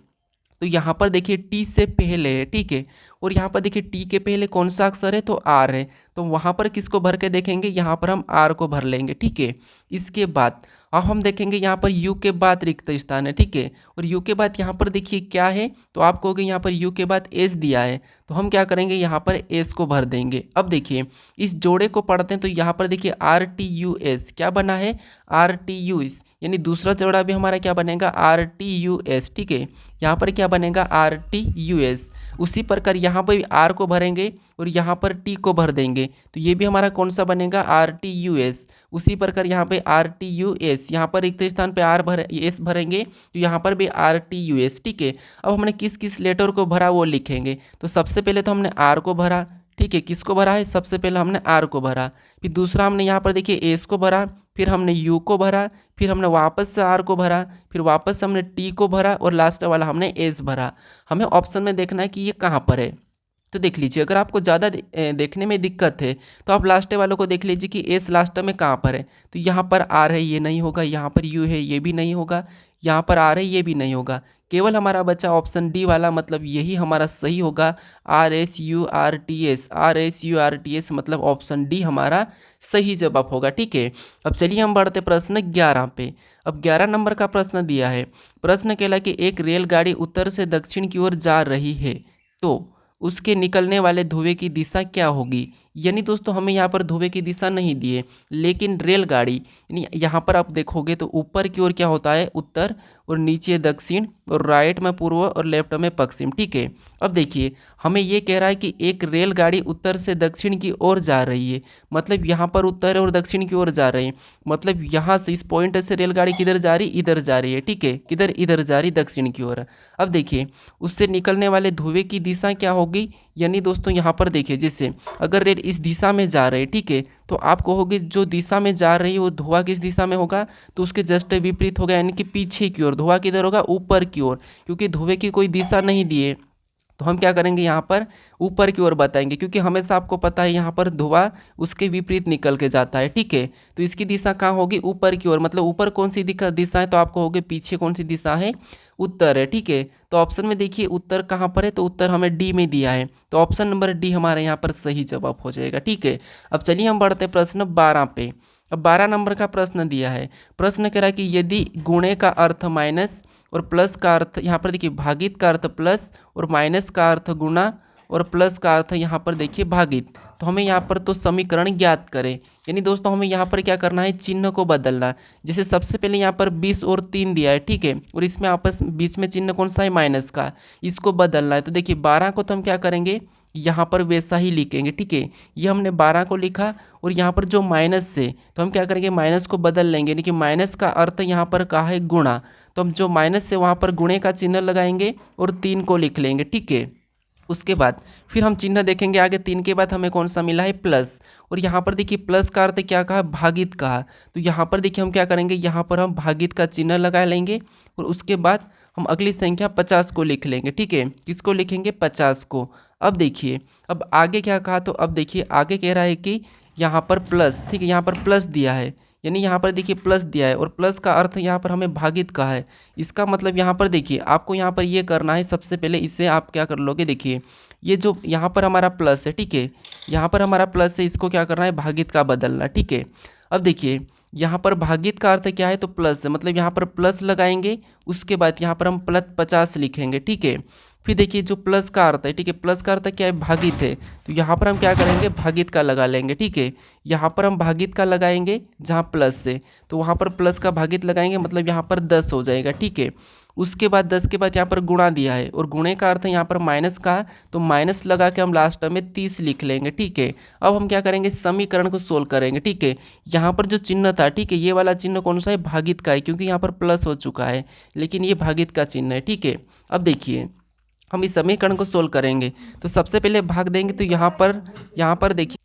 तो यहाँ पर देखिए टी से पहले है, ठीक है, और यहाँ पर देखिए टी के पहले कौन सा अक्षर है, तो आर है, तो वहाँ पर किसको भर के देखेंगे, यहाँ पर हम आर को भर लेंगे, ठीक है। इसके बाद अब हम देखेंगे यहाँ पर यू के बाद रिक्त स्थान है, ठीक है, और यू के बाद यहाँ पर देखिए क्या है, तो आप कहोगे यहाँ पर यू के बाद एस दिया है, तो हम क्या करेंगे, यहाँ पर एस को भर देंगे। अब देखिए इस जोड़े को पढ़ते हैं, तो यहाँ पर देखिए आर टी यू एस क्या बना है, आर टी यू एस, यानी दूसरा जोड़ा भी हमारा क्या बनेगा, आर टी यू एस, ठीक है, यहाँ पर क्या बनेगा, आर टी यू एस। उसी प्रकार यहाँ पर भी आर को भरेंगे और यहाँ पर टी को भर देंगे, तो ये भी हमारा कौन सा बनेगा, आर टी यू एस। उसी प्रकार यहाँ पे आर टी यू एस, यहाँ पर रिक्त स्थान पे आर भर एस भरेंगे, तो यहाँ पर भी आर टी यू एस, ठीक है। अब हमने किस किस लेटर को भरा वो लिखेंगे। तो सबसे पहले तो हमने आर को भरा, ठीक है, किसको भरा है, सबसे पहले हमने आर को भरा, फिर दूसरा हमने यहाँ पर देखिए एस को भरा, फिर हमने यू को भरा, फिर हमने वापस से आर को भरा, फिर वापस से हमने टी को भरा, और लास्ट वाला हमने एस भरा। हमें ऑप्शन में देखना है कि ये कहाँ पर है। तो देख लीजिए, अगर आपको ज़्यादा देखने में दिक्कत है तो आप लास्ट वालों को देख लीजिए कि एस लास्ट में कहाँ पर है। तो यहाँ पर आर है, ये नहीं होगा, यहाँ पर यू है, ये भी नहीं होगा, यहाँ पर आर है, ये भी नहीं होगा, केवल हमारा बचा ऑप्शन डी वाला, मतलब यही हमारा सही होगा, R S U R T S, R S U R T S, मतलब ऑप्शन डी हमारा सही जवाब होगा, ठीक है। अब चलिए हम बढ़ते प्रश्न 11 पे। अब 11 नंबर का प्रश्न दिया है, प्रश्न कहला कि एक रेलगाड़ी उत्तर से दक्षिण की ओर जा रही है, तो उसके निकलने वाले धुएं की दिशा क्या होगी। यानी दोस्तों हमें यहाँ पर धुएं की दिशा नहीं दिए, लेकिन रेलगाड़ी यानी यहाँ पर आप देखोगे तो ऊपर की ओर क्या होता है, उत्तर, और नीचे दक्षिण, और राइट में पूर्व, और लेफ्ट में पश्चिम, ठीक है। अब देखिए हमें ये कह रहा है कि एक रेलगाड़ी उत्तर से दक्षिण की ओर जा रही है, मतलब यहाँ पर उत्तर और दक्षिण की ओर जा रहे हैं, मतलब यहाँ से इस पॉइंट से रेलगाड़ी किधर जा रही, इधर जा रही है, ठीक है, किधर, इधर जा रही, दक्षिण की ओर। अब देखिए उससे निकलने वाले धुएं की दिशा क्या होगी, यानी दोस्तों यहाँ पर देखिए जैसे अगर रेल इस दिशा में जा रहे, ठीक है, तो आप कहोगे जो दिशा में जा रही है वो धुआं किस दिशा में होगा, तो उसके जस्ट विपरीत होगा, यानी कि पीछे की ओर। धुआं किधर होगा, ऊपर की ओर, क्योंकि धुएं की कोई दिशा नहीं दिए, तो हम क्या करेंगे, यहाँ पर ऊपर की ओर बताएंगे, क्योंकि हमेशा आपको पता है यहाँ पर धुआं उसके विपरीत निकल के जाता है, ठीक है। तो इसकी दिशा कहाँ होगी, ऊपर की ओर, मतलब ऊपर कौन सी दिशा है, तो आप कहोगे पीछे कौन सी दिशा है, उत्तर है, ठीक है। तो ऑप्शन में देखिए उत्तर कहाँ पर है, तो उत्तर हमें डी में दिया है, तो ऑप्शन नंबर डी हमारे यहाँ पर सही जवाब हो जाएगा, ठीक है। अब चलिए हम बढ़ते प्रश्न 12 पे। अब 12 नंबर का प्रश्न दिया है, प्रश्न कह रहा है कि यदि गुणे का अर्थ माइनस और प्लस का अर्थ, यहाँ पर देखिए भागित का अर्थ प्लस और माइनस का अर्थ गुणा और प्लस का अर्थ यहाँ पर देखिए भागित, तो हमें यहाँ पर तो समीकरण ज्ञात करें। यानी दोस्तों हमें यहाँ पर क्या करना है, चिन्ह को बदलना। जैसे सबसे पहले यहाँ पर 20 और 3 दिया है, ठीक है, और इसमें आपस बीच में चिन्ह कौन सा है, माइनस का, इसको बदलना है। तो देखिए 12 को तो हम क्या करेंगे, यहाँ पर वैसा ही लिखेंगे, ठीक है, ये हमने 12 को लिखा, और यहाँ पर जो माइनस से, तो हम क्या करेंगे, माइनस को बदल लेंगे, यानी कि माइनस का अर्थ यहाँ पर कहा है गुणा, तो हम जो माइनस से वहाँ पर गुणे का चिन्ह लगाएंगे और 3 को लिख लेंगे, ठीक है। उसके बाद फिर हम चिन्ह देखेंगे आगे, 3 के बाद हमें कौन सा मिला है, प्लस, और यहाँ पर देखिए प्लस का अर्थ क्या कहा, भागित कहा, तो यहाँ पर देखिए हम क्या करेंगे, यहाँ पर हम भागित का चिन्ह लगा लेंगे, और उसके बाद हम अगली संख्या 50 को लिख लेंगे, ठीक है, किसको लिखेंगे, 50 को। अब देखिए अब आगे क्या कहा, तो अब देखिए आगे कह रहा है कि यहाँ पर प्लस, ठीक है, यहाँ पर प्लस दिया है, यानी यहाँ पर देखिए प्लस दिया है और प्लस का अर्थ यहाँ पर हमें भागित का है। इसका मतलब यहाँ पर देखिए आपको यहाँ पर ये करना है, सबसे पहले इससे आप क्या कर लोगे, देखिए ये जो यहाँ पर हमारा प्लस है, ठीक है, यहाँ पर हमारा प्लस है, इसको क्या करना है, भागित का बदलना, ठीक है। अब देखिए यहाँ पर भागित का अर्थ क्या है, तो प्लस है, मतलब यहाँ पर प्लस लगाएंगे, उसके बाद यहाँ पर हम प्लस 50 लिखेंगे, ठीक है। फिर देखिए जो प्लस का अर्थ है, ठीक है, प्लस का अर्थ क्या है, भागित है, तो यहाँ पर हम क्या करेंगे, भागित का लगा लेंगे, ठीक है। यहाँ पर हम भागित का लगाएंगे जहाँ प्लस से, तो वहाँ पर प्लस का भागित लगाएंगे, मतलब यहाँ पर 10 हो जाएगा, ठीक है। उसके बाद 10 के बाद यहाँ पर गुणा दिया है और गुणे का अर्थ है यहाँ पर माइनस का, तो माइनस लगा के हम लास्ट में 30 लिख लेंगे, ठीक है। अब हम क्या करेंगे, समीकरण को सोल्व करेंगे, ठीक है। यहाँ पर जो चिन्ह था, ठीक है, ये वाला चिन्ह कौन सा है, भागित का है, क्योंकि यहाँ पर प्लस हो चुका है, लेकिन ये भागित का चिन्ह है, ठीक है। अब देखिए हम इस समीकरण को सोल्व करेंगे, तो सबसे पहले भाग देंगे, तो यहाँ पर देखिए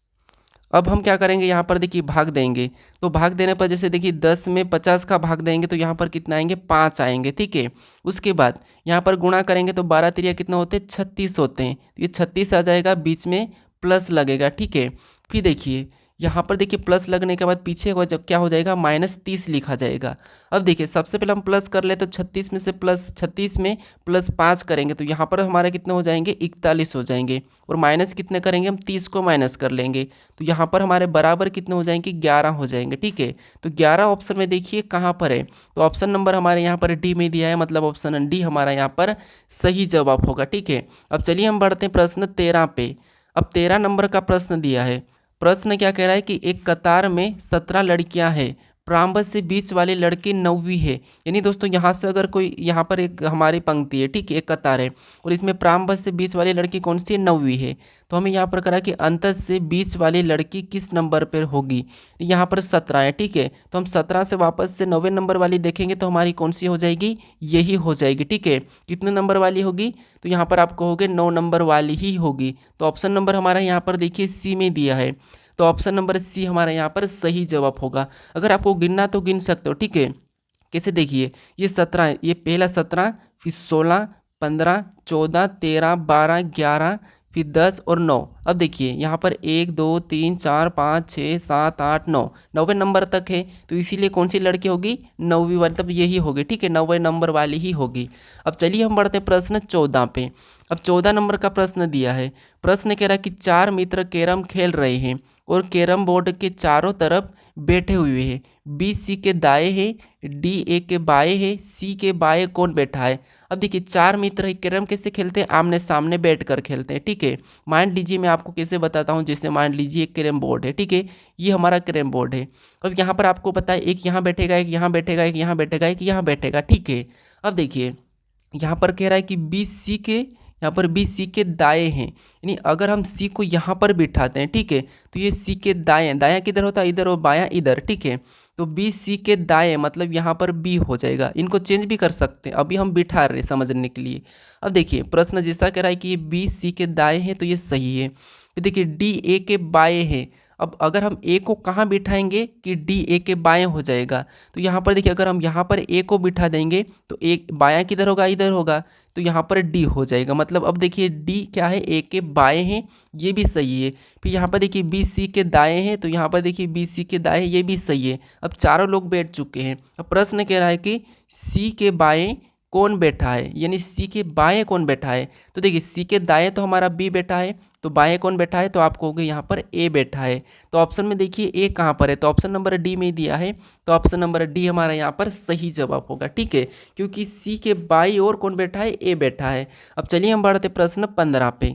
अब हम क्या करेंगे, यहाँ पर देखिए भाग देंगे, तो भाग देने पर जैसे देखिए 10 में 50 का भाग देंगे तो यहाँ पर कितना आएंगे, 5 आएंगे, ठीक है। उसके बाद यहाँ पर गुणा करेंगे तो 12 तिरिया कितना होते हैं, 36 होते हैं, तो ये 36 आ जाएगा, बीच में प्लस लगेगा, ठीक है। फिर देखिए यहाँ पर देखिए प्लस लगने के बाद पीछे क्या हो जाएगा, -30 लिखा जाएगा। अब देखिए सबसे पहले हम प्लस कर ले, तो 36 में से +36 में +5 करेंगे तो यहाँ पर हमारे कितने हो जाएंगे, 41 हो जाएंगे, और माइनस कितने करेंगे, हम 30 को माइनस कर लेंगे, तो यहाँ पर हमारे बराबर कितने हो जाएंगे, 11 हो जाएंगे, ठीक है। तो 11 ऑप्शन में देखिए कहाँ पर है, तो ऑप्शन नंबर हमारे यहाँ पर डी में दिया है, मतलब ऑप्शन डी हमारा यहाँ पर सही जवाब होगा, ठीक है। अब चलिए हम बढ़ते हैं प्रश्न 13 पे। अब 13 नंबर का प्रश्न दिया है। प्रश्न क्या कह रहा है कि एक कतार में 17 लड़कियां हैं, प्रारंभ से बीच वाली लड़की 9वीं है। यानी दोस्तों यहाँ से अगर कोई, यहाँ पर एक हमारी पंक्ति है, ठीक है, एक कतार है और इसमें प्रारंभ से बीच वाली लड़की कौन सी है, 9वीं है। तो हमें यहाँ पर करा कि अंत से बीच वाली लड़की किस नंबर पर होगी, यहाँ पर 17 है, ठीक है। तो हम 17 से वापस से 9वें नंबर वाली देखेंगे तो हमारी कौन सी हो जाएगी, यही हो जाएगी, ठीक है। कितने नंबर वाली होगी, तो यहाँ पर आप कहोगे 9 नंबर वाली ही होगी। तो ऑप्शन नंबर हमारा यहाँ पर देखिए सी में दिया है, तो ऑप्शन नंबर सी हमारा यहाँ पर सही जवाब होगा। अगर आपको गिनना तो गिन सकते हो, ठीक है। कैसे, देखिए ये 17 है, ये पहला 17, फिर 16, 15, 14, 13, 12, 11, फिर 10 और 9। अब देखिए यहाँ पर 1 2 3 4 5 6 7 8 9, 9वें नंबर तक है, तो इसीलिए कौन सी लड़की होगी, 9वीं वाली, मतलब यही होगी, ठीक है, 9वें नंबर वाली ही होगी। अब चलिए हम बढ़ते हैं प्रश्न 14 पे। अब 14 नंबर का प्रश्न दिया है। प्रश्न कह रहा है कि 4 मित्र कैरम खेल रहे हैं और कैरम बोर्ड के चारों तरफ बैठे हुए हैं। बी सी के दाएं है, डी ए के बाएं है, सी के बाएं कौन बैठा है। अब देखिए 4 मित्र है, कैरम कैसे खेलते हैं, आमने सामने बैठकर खेलते हैं, ठीक है। मान लीजिए मैं आपको कैसे बताता हूँ, जैसे मान लीजिए एक कैरम बोर्ड है, ठीक है, ये हमारा कैरम बोर्ड है। अब यहाँ पर आपको पता है एक यहाँ बैठेगा, एक यहाँ बैठेगा, एक यहाँ बैठेगा, एक यहाँ बैठेगा, ठीक है। अब देखिए यहाँ पर कह रहा है कि बी सी के, यहाँ पर बी सी के दाएं हैं, यानी अगर हम सी को यहाँ पर बिठाते हैं, ठीक है, तो ये सी के दाएं, दायां किधर होता है, इधर, और बायां इधर, ठीक है। तो बी सी के दाएं मतलब यहाँ पर बी हो जाएगा। इनको चेंज भी कर सकते हैं, अभी हम बिठा रहे समझने के लिए। अब देखिए प्रश्न जैसा कह रहा है कि ये बी सी के दाएं हैं, तो ये सही है। फिर देखिए डी ए के बाएं हैं। अब अगर हम ए को कहाँ बिठाएंगे कि डी ए के बाएं हो जाएगा, तो यहाँ पर देखिए अगर हम यहाँ पर ए को बिठा देंगे तो एक बायां किधर होगा, इधर होगा, तो यहाँ पर डी हो जाएगा। मतलब अब देखिए डी क्या है, ए के बाएं हैं, ये भी सही है। फिर यहाँ पर देखिए बी सी के दाएं हैं, तो यहाँ पर देखिए बी सी के दाएं, ये भी सही है। अब चारों लोग बैठ चुके हैं। अब प्रश्न कह रहा है कि सी के बाएं कौन बैठा है, यानी सी के बाएं कौन बैठा है। तो देखिए सी के दाएं तो हमारा बी बैठा है, तो बाएं कौन बैठा है, तो आप कहोगे यहाँ पर ए बैठा है। तो ऑप्शन में देखिए ए कहाँ पर है, तो ऑप्शन नंबर डी में दिया है, तो ऑप्शन नंबर डी हमारा यहाँ पर सही जवाब होगा, ठीक है, क्योंकि सी के बाई और कौन बैठा है, ए बैठा है। अब चलिए हम बढ़ते प्रश्न 15 पे।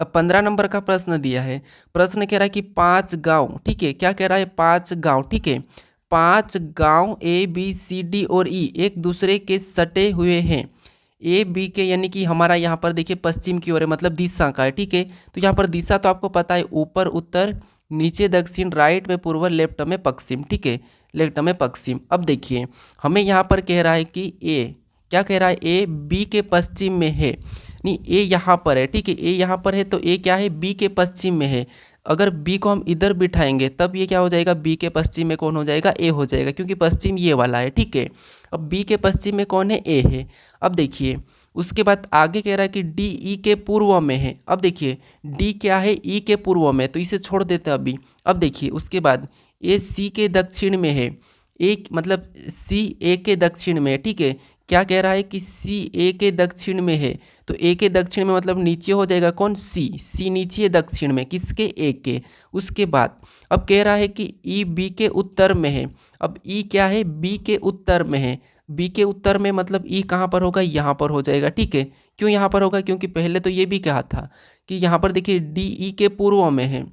अब 15 नंबर का प्रश्न दिया है। प्रश्न कह रहा है कि 5 गाँव, ठीक है, क्या कह रहा है, 5 गाँव, ठीक है, 5 गाँव ए बी सी डी और ई एक दूसरे के सटे हुए हैं। ए बी के, यानी कि हमारा यहाँ पर देखिए पश्चिम की ओर है, मतलब दिशा का है, ठीक है। तो यहाँ पर दिशा तो आपको पता है, ऊपर उत्तर, नीचे दक्षिण, राइट में पूर्व, लेफ्ट में पश्चिम, ठीक है, लेफ्ट में पश्चिम। अब देखिए हमें यहाँ पर कह रहा है कि ए, क्या कह रहा है, ए बी के पश्चिम में है, नहीं ए यहाँ पर है, ठीक है, ए यहाँ पर है, तो ए क्या है, बी के पश्चिम में है। अगर बी को हम इधर बिठाएंगे तब ये क्या हो जाएगा, बी के पश्चिम में कौन हो जाएगा, ए हो जाएगा, क्योंकि पश्चिम ये वाला है, ठीक है। अब बी के पश्चिम में कौन है, ए है। अब देखिए उसके बाद आगे कह रहा है कि डी ई के पूर्व में है। अब देखिए डी क्या है, ई के पूर्व में, तो इसे छोड़ देते हैं अभी। अब देखिए उसके बाद ए सी के दक्षिण में है, एक मतलब सी ए के दक्षिण में है, ठीक है। क्या कह रहा है कि सी ए के दक्षिण में है, तो ए के दक्षिण में मतलब नीचे हो जाएगा कौन, सी नीचे दक्षिण में किसके, ए के। उसके बाद अब कह रहा है कि ई बी के उत्तर में है। अब ई क्या है, बी के उत्तर में है, बी के उत्तर में मतलब ई कहाँ पर होगा, यहाँ पर हो जाएगा, ठीक है। क्यों यहाँ पर होगा, क्योंकि पहले तो ये भी कहा था कि यहाँ पर देखिए डी ई के पूर्व में है,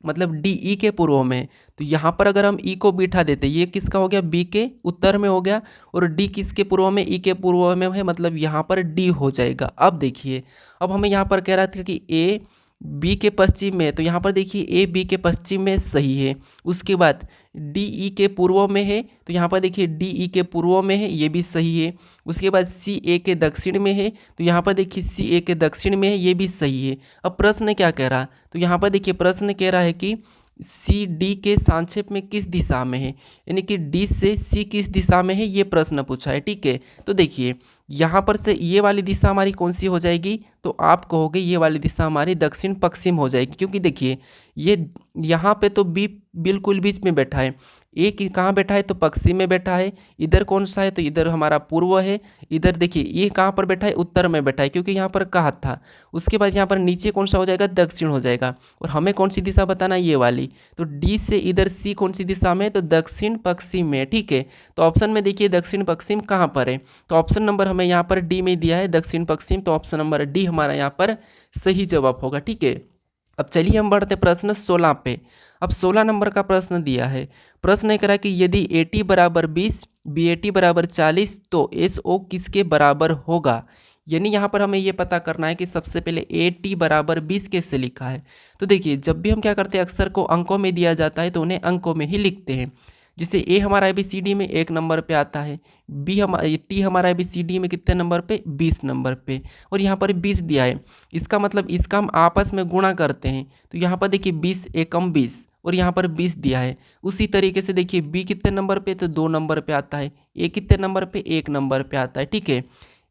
मतलब डी ई के पूर्व में है। तो यहाँ पर अगर हम ई को बिठा देते, ये किसका हो गया, बी के उत्तर में हो गया, और डी किसके पूर्व में, ई के पूर्व में है, मतलब यहाँ पर डी हो जाएगा। अब देखिए, अब हमें यहाँ पर कह रहा था कि ए बी के पश्चिम में है, तो यहाँ पर देखिए ए बी के पश्चिम में सही है। उसके बाद डी ई के पूर्व में है, तो यहाँ पर देखिए डी ई के पूर्व में है, ये भी सही है। उसके बाद सी ए के दक्षिण में है, तो यहाँ पर देखिए सी ए के दक्षिण में है, ये भी सही है। अब प्रश्न क्या कह रहा है, तो यहाँ पर देखिए प्रश्न कह रहा है कि सी डी के सांक्षेप में किस दिशा में है, यानी कि डी से सी किस दिशा में है, ये प्रश्न पूछा है, ठीक है। तो देखिए यहाँ पर से ये वाली दिशा हमारी कौन सी हो जाएगी, तो आप कहोगे ये वाली दिशा हमारी दक्षिण पश्चिम हो जाएगी, क्योंकि देखिए ये यहाँ पे तो बी बिल्कुल बीच में बैठा है, ए की कहाँ बैठा है, तो पश्चिम में बैठा है। इधर कौन सा है, तो इधर हमारा पूर्व है। इधर देखिए ये कहाँ पर बैठा है, उत्तर में बैठा है, क्योंकि यहाँ पर कहा था। उसके बाद यहाँ पर नीचे कौन सा हो जाएगा, दक्षिण हो जाएगा। और हमें कौन सी दिशा बताना है, ये वाली। तो डी से इधर सी कौन सी दिशा में है, तो दक्षिण पश्चिम में, ठीक है। तो ऑप्शन में देखिए दक्षिण पश्चिम कहाँ पर है, तो ऑप्शन नंबर हमें यहाँ पर डी में दिया है दक्षिण पश्चिम, तो ऑप्शन नंबर डी हमारा यहाँ पर सही जवाब होगा, ठीक है। अब चलिए हम बढ़ते प्रश्न 16 पे। अब 16 नंबर का प्रश्न दिया है। प्रश्न ये करा कि यदि ए टी बराबर 20, बी ए टी बराबर 40, तो एस ओ किसके बराबर होगा। यानी यहाँ पर हमें ये पता करना है कि सबसे पहले ए टी बराबर 20 कैसे लिखा है। तो देखिए जब भी हम क्या करते हैं, अक्षर को अंकों में दिया जाता है तो उन्हें अंकों में ही लिखते हैं। जैसे ए हमारा ABCD में 1 नंबर पे आता है, बी टी हमारा ABCD में कितने नंबर पे, 20 नंबर पे, और यहाँ पर 20 दिया है। इसका मतलब इसका हम आपस में गुणा करते हैं, तो यहाँ पर देखिए 20 एकम 20, और यहाँ पर 20 दिया है। उसी तरीके से देखिए बी कितने नंबर पे, तो 2 नंबर पे आता है। ए कितने नंबर पे, 1 नंबर पे आता है, ठीक है।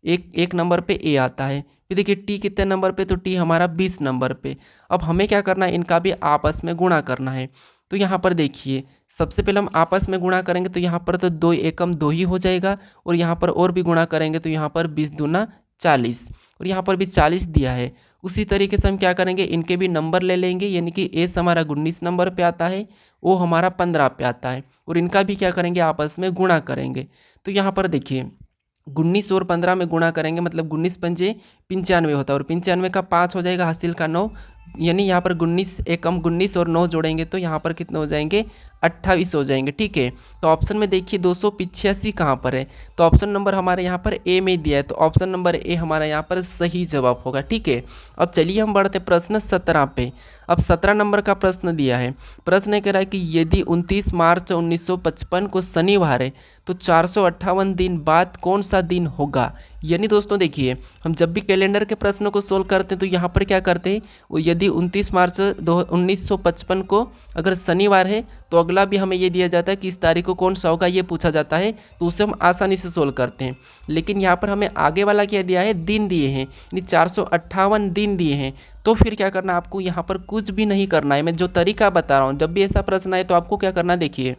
एक नंबर पे ए आता है। फिर देखिए टी कितने नंबर पे, तो टी हमारा 20 नंबर पे। अब हमें क्या करना है, इनका भी आपस में गुणा करना है। तो यहाँ पर देखिए सबसे पहले हम आपस में गुणा करेंगे, तो यहाँ पर तो 2 एकम 2 ही हो जाएगा, और यहाँ पर और भी गुणा करेंगे तो यहाँ पर 20 दूना 40, और यहाँ पर भी 40 दिया है। उसी तरीके से हम क्या करेंगे, इनके भी नंबर ले लेंगे, यानी कि एस हमारा 19 नंबर पे आता है, ओ हमारा 15 पे आता है, और इनका भी क्या करेंगे, आपस में गुणा करेंगे। तो यहाँ पर देखिए 19 और 15 में गुणा करेंगे, मतलब 19 पंजे 95 होता है, और 95 का 5 हो जाएगा, हासिल का 9, यानी यहाँ पर 19 एकम 19 और 9 जोड़ेंगे तो यहाँ पर कितने हो जाएंगे, 28 हो जाएंगे, ठीक है। तो ऑप्शन में देखिए 285 कहाँ पर है, तो ऑप्शन नंबर हमारे यहाँ पर ए में दिया है, तो ऑप्शन नंबर ए हमारा यहाँ पर सही जवाब होगा, ठीक है। अब चलिए हम बढ़ते प्रश्न 17 पे। अब 17 नंबर का प्रश्न दिया है। प्रश्न कह रहा है कि यदि 29 मार्च 1955 को शनिवार है, तो 458 दिन बाद कौन सा दिन होगा। यानी दोस्तों देखिए हम जब भी कैलेंडर के प्रश्नों को सोल्व करते हैं तो यहाँ पर क्या करते हैं, वो यदि 29 मार्च 1955 को अगर शनिवार है तो अगला भी हमें ये दिया जाता है कि इस तारीख को कौन सा होगा, ये पूछा जाता है, तो उसे हम आसानी से सोल्व करते हैं। लेकिन यहाँ पर हमें आगे वाला क्या दिया है, दिन दिए हैं, यानी 458 दिन दिए हैं। तो फिर क्या करना, आपको यहाँ पर कुछ भी नहीं करना है। मैं जो तरीका बता रहा हूँ, जब भी ऐसा प्रश्न आए तो आपको क्या करना, देखिए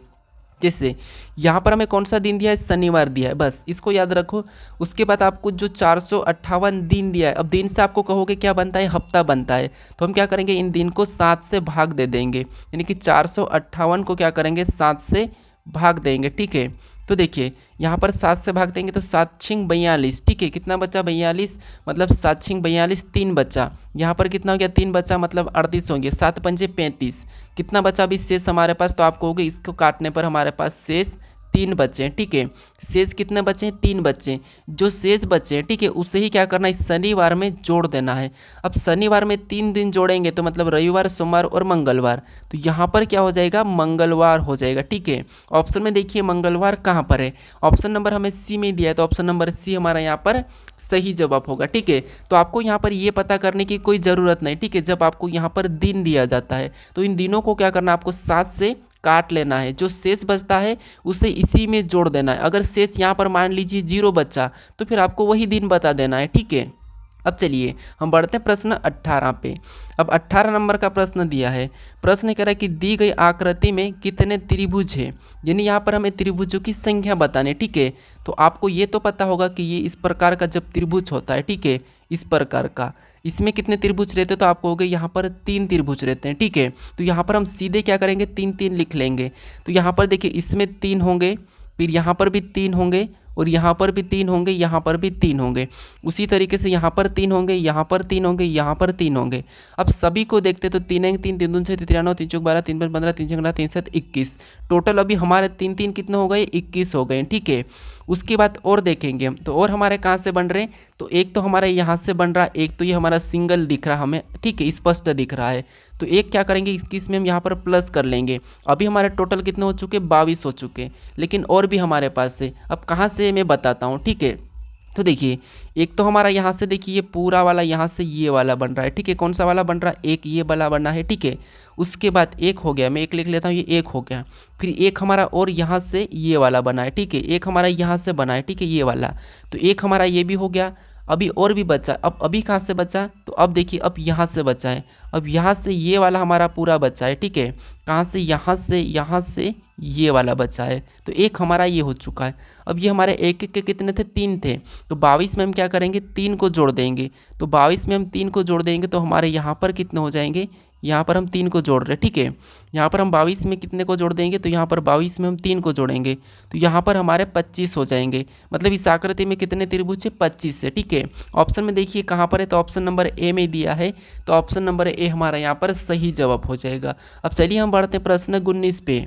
जैसे यहाँ पर हमें कौन सा दिन दिया है, शनिवार दिया है, बस इसको याद रखो। उसके बाद आपको जो 458 दिन दिया है, अब दिन से आपको कहोगे क्या बनता है, हफ्ता बनता है, तो हम क्या करेंगे, इन दिन को 7 से भाग दे देंगे, यानी कि 458 को क्या करेंगे, 7 से भाग देंगे, ठीक है। तो देखिए यहाँ पर 7 से भाग देंगे तो 7 छिंग 42, ठीक है। कितना बचा, 42, मतलब 7 छिंग 42, 3 बचा। यहाँ पर कितना हो गया, 3 बचा, मतलब 38 होंगे। 7 पंजे 35, कितना बचा अभी शेष हमारे पास, तो आप कहोगे इसको काटने पर हमारे पास शेष 3 बचे हैं, ठीक है। शेष कितने बचे हैं, 3 बचे हैं। जो शेष बचे हैं, ठीक है, उसे ही क्या करना है, शनिवार में जोड़ देना है। अब शनिवार में 3 दिन जोड़ेंगे तो मतलब रविवार, सोमवार और मंगलवार, तो यहाँ पर क्या हो जाएगा, मंगलवार हो जाएगा, ठीक है। ऑप्शन में देखिए मंगलवार कहाँ पर है, ऑप्शन नंबर हमें सी में दिया है, तो ऑप्शन नंबर सी हमारा यहाँ पर सही जवाब होगा, ठीक है। तो आपको यहाँ पर ये पता करने की कोई ज़रूरत नहीं, ठीक है। जब आपको यहाँ पर दिन दिया जाता है तो इन दिनों को क्या करना, आपको 7 से काट लेना है, जो शेष बचता है उसे इसी में जोड़ देना है। अगर शेष यहाँ पर मान लीजिए 0 बचा तो फिर आपको वही दिन बता देना है, ठीक है। अब चलिए हम बढ़ते हैं प्रश्न 18 पे। अब 18 नंबर का प्रश्न दिया है। प्रश्न कह रहा है कि दी गई आकृति में कितने त्रिभुज है, यानी यहाँ पर हमें त्रिभुजों की संख्या बतानी है। ठीक है, तो आपको ये तो पता होगा कि ये इस प्रकार का जब त्रिभुज होता है, ठीक है, इस प्रकार का, इसमें कितने त्रिभुज रहते हैं, तो आपको हो गए यहाँ पर 3 त्रिभुज रहते हैं। ठीक है, तो यहाँ पर हम सीधे क्या करेंगे, 3 3 लिख लेंगे। तो यहाँ पर देखिए इसमें 3 होंगे, फिर यहाँ पर भी 3 होंगे, और यहाँ पर भी 3 होंगे, यहाँ पर भी 3 होंगे। उसी तरीके से यहाँ पर 3 होंगे, यहाँ पर 3 होंगे, यहाँ पर 3 होंगे। अब सभी को देखते तो 3 1 3 3 2 6 3 9 3 4 12 3 5 15 3 6 3 7 21, टोटल अभी हमारे 3 3 कितने हो गए, 21 हो गए। ठीक है, उसके बाद और देखेंगे हम, तो और हमारे कहाँ से बन रहे हैं, तो एक तो हमारे यहाँ से बन रहा है, एक तो ये हमारा सिंगल दिख रहा हमें, ठीक है, स्पष्ट दिख रहा है। तो एक क्या करेंगे, 21 में हम यहाँ पर प्लस कर लेंगे। अभी हमारे टोटल कितने हो चुके, 22 हो चुके, लेकिन और भी हमारे पास से, अब कहाँ से मैं बताता हूँ। ठीक है, तो देखिए एक तो हमारा यहाँ से देखिए ये पूरा वाला यहाँ से ये वाला बन रहा है। ठीक है, कौन सा वाला बन रहा है, एक ये वाला बना है। ठीक है, उसके बाद एक हो गया, मैं एक लिख लेता हूँ, ये एक हो गया। फिर एक हमारा और यहाँ से ये वाला बना है। ठीक है, एक हमारा यहाँ से बना है, ठीक है, ये वाला। तो एक हमारा ये भी हो गया। अभी और भी बचा, अब अभी कहाँ से बचा, तो अब देखिए अब यहाँ से बचा है। अब यहाँ से ये वाला हमारा पूरा बचा है। ठीक है, कहाँ से, यहाँ से ये वाला बचा है। तो एक हमारा ये हो चुका है। अब ये हमारे एक एक के कितने थे, 3 थे। तो 22 में हम क्या करेंगे, 3 को जोड़ देंगे। तो 22 में हम 3 को जोड़ देंगे तो हमारे यहाँ पर कितने हो जाएंगे, यहाँ पर हम 3 को जोड़ रहे हैं। ठीक है, यहाँ पर हम 22 में कितने को जोड़ देंगे, तो यहाँ पर 22 में हम 3 को जोड़ेंगे, तो यहाँ पर हमारे 25 हो जाएंगे। मतलब इस आकृति में कितने त्रिभुज है, 25 है। ठीक है, ऑप्शन में देखिए कहाँ पर है, तो ऑप्शन नंबर ए में दिया है, तो ऑप्शन नंबर ए हमारा यहाँ पर सही जवाब हो जाएगा। अब चलिए हम बढ़ते हैं प्रश्न 19 पे।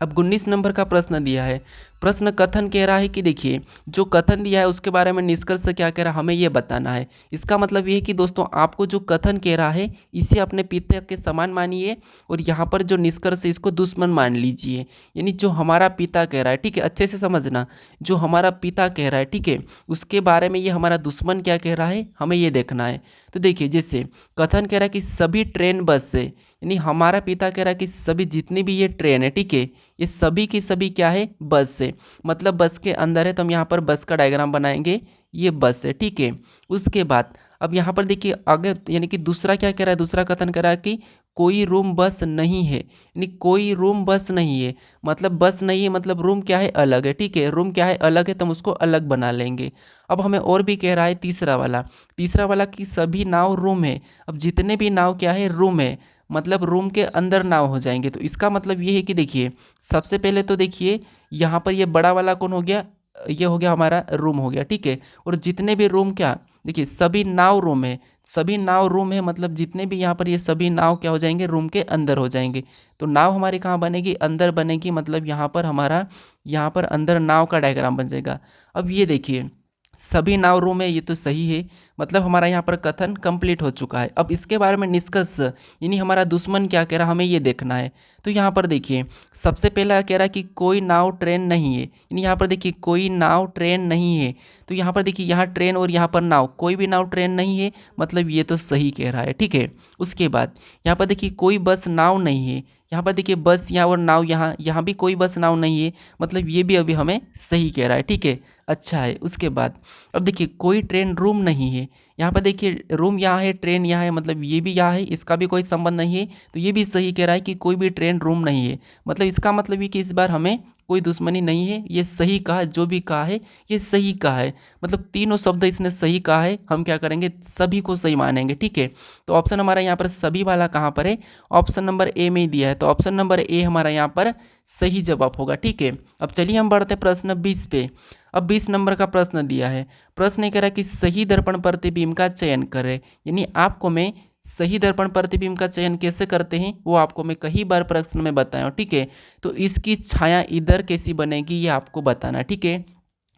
अब 19 नंबर का प्रश्न दिया है। प्रश्न कथन कह रहा है कि देखिए जो कथन दिया है उसके बारे में निष्कर्ष क्या कह रहा है, हमें ये बताना है। इसका मतलब ये है कि दोस्तों आपको जो कथन कह रहा है इसे अपने पिता के समान मानिए, और यहाँ पर जो निष्कर्ष है इसको दुश्मन मान लीजिए। यानी जो हमारा पिता कह रहा है, ठीक है, अच्छे से समझना, जो हमारा पिता कह रहा है, ठीक है, उसके बारे में ये हमारा दुश्मन क्या कह रहा है, हमें ये देखना है। तो देखिए जैसे कथन कह रहा है कि सभी ट्रेन बस से, यानी हमारा पिता कह रहा है कि सभी जितनी भी ये ट्रेन है, ठीक है, ये सभी की सभी क्या है, बस से, मतलब बस के अंदर है। तो हम यहाँ पर बस का डायग्राम बनाएंगे, ये बस है। ठीक है, उसके बाद अब यहाँ पर देखिए आगे, यानी कि दूसरा क्या कह रहा है, दूसरा कथन कह रहा है कि कोई रूम बस नहीं है, यानी कोई रूम बस नहीं है, मतलब बस नहीं है, मतलब रूम क्या है, अलग है। ठीक है, रूम क्या है, अलग है, तो हम उसको अलग बना लेंगे। अब हमें और भी कह रहा है तीसरा वाला कि सभी नाव रूम है। अब जितने भी नाव क्या है, रूम है, मतलब रूम के अंदर नाव हो जाएंगे। तो इसका मतलब ये है कि देखिए सबसे पहले तो देखिए यहाँ पर ये बड़ा वाला कौन हो गया, ये हो गया हमारा रूम हो गया। ठीक है, और जितने भी रूम क्या, देखिए सभी नाव रूम है, सभी नाव रूम है, मतलब जितने भी यहाँ पर ये सभी नाव क्या हो जाएंगे, रूम के अंदर हो जाएंगे। तो नाव हमारी कहाँ बनेगी, अंदर बनेगी, मतलब यहाँ पर हमारा, यहाँ पर अंदर नाव का डायग्राम बन जाएगा। अब ये देखिए सभी नाव रूम है, ये तो सही है, मतलब हमारा यहाँ पर कथन कंप्लीट हो चुका है। अब इसके बारे में निष्कर्ष, यानी हमारा दुश्मन क्या कह रहा है, हमें ये देखना है। तो यहाँ पर देखिए सबसे पहला कह रहा है कि कोई नाव ट्रेन नहीं है, यानी यहाँ पर देखिए कोई नाव ट्रेन नहीं है। तो यहाँ पर देखिए यहाँ ट्रेन और यहाँ पर नाव, कोई भी नाव ट्रेन नहीं है, मतलब ये तो सही कह रहा है। ठीक है, उसके बाद यहाँ पर देखिए कोई बस नाव नहीं है, यहाँ पर देखिए बस यहाँ और नाव यहाँ, यहाँ भी कोई बस नाव नहीं है, मतलब ये भी अभी हमें सही कह रहा है। ठीक है, अच्छा है। उसके बाद अब देखिए कोई ट्रेन रूम नहीं है, यहाँ पर देखिए रूम यहाँ है, ट्रेन यहाँ है, मतलब ये भी यहाँ है, इसका भी कोई संबंध नहीं है, तो ये भी सही कह रहा है कि कोई भी ट्रेन रूम नहीं है। मतलब इसका मतलब ये कि इस बार हमें कोई दुश्मनी नहीं है, ये सही कहा, जो भी कहा है ये सही कहा है, मतलब तीनों शब्द इसने सही कहा है, हम क्या करेंगे, सभी को सही मानेंगे। ठीक है, तो ऑप्शन हमारा यहाँ पर सभी वाला कहाँ पर है, ऑप्शन नंबर ए में ही दिया है, तो ऑप्शन नंबर ए हमारा यहाँ पर सही जवाब होगा। ठीक है, अब चलिए हम बढ़ते हैं प्रश्न 20 पे। अब 20 नंबर का प्रश्न दिया है। प्रश्न कह रहा है कि सही दर्पण प्रतिबिंब का चयन करें, यानी आपको मैं सही दर्पण प्रतिबिंब का चयन कैसे करते हैं वो आपको मैं कई बार प्रश्न में बताया हूँ। ठीक है, तो इसकी छाया इधर कैसी बनेगी ये आपको बताना। ठीक है,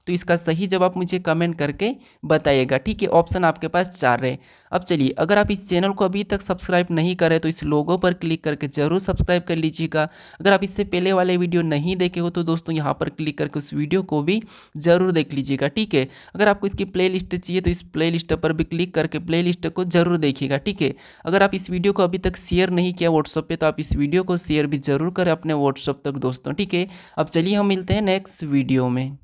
तो इसका सही जवाब मुझे कमेंट करके बताइएगा। ठीक है, ऑप्शन आपके पास 4 है। अब चलिए अगर आप इस चैनल को अभी तक सब्सक्राइब नहीं करें तो इस लोगो पर क्लिक करके जरूर सब्सक्राइब कर लीजिएगा। अगर आप इससे पहले वाले वीडियो नहीं देखे हो तो दोस्तों यहाँ पर क्लिक करके उस वीडियो को भी ज़रूर देख लीजिएगा। ठीक है, अगर आपको इसकी प्लेलिस्ट चाहिए तो इस प्लेलिस्ट पर भी क्लिक करके प्लेलिस्ट को जरूर देखिएगा। ठीक है, अगर आप इस वीडियो को अभी तक शेयर नहीं किया व्हाट्सअप पर तो आप इस वीडियो को शेयर भी जरूर करें अपने व्हाट्सअप तक दोस्तों। ठीक है, अब चलिए हम मिलते हैं नेक्स्ट वीडियो में।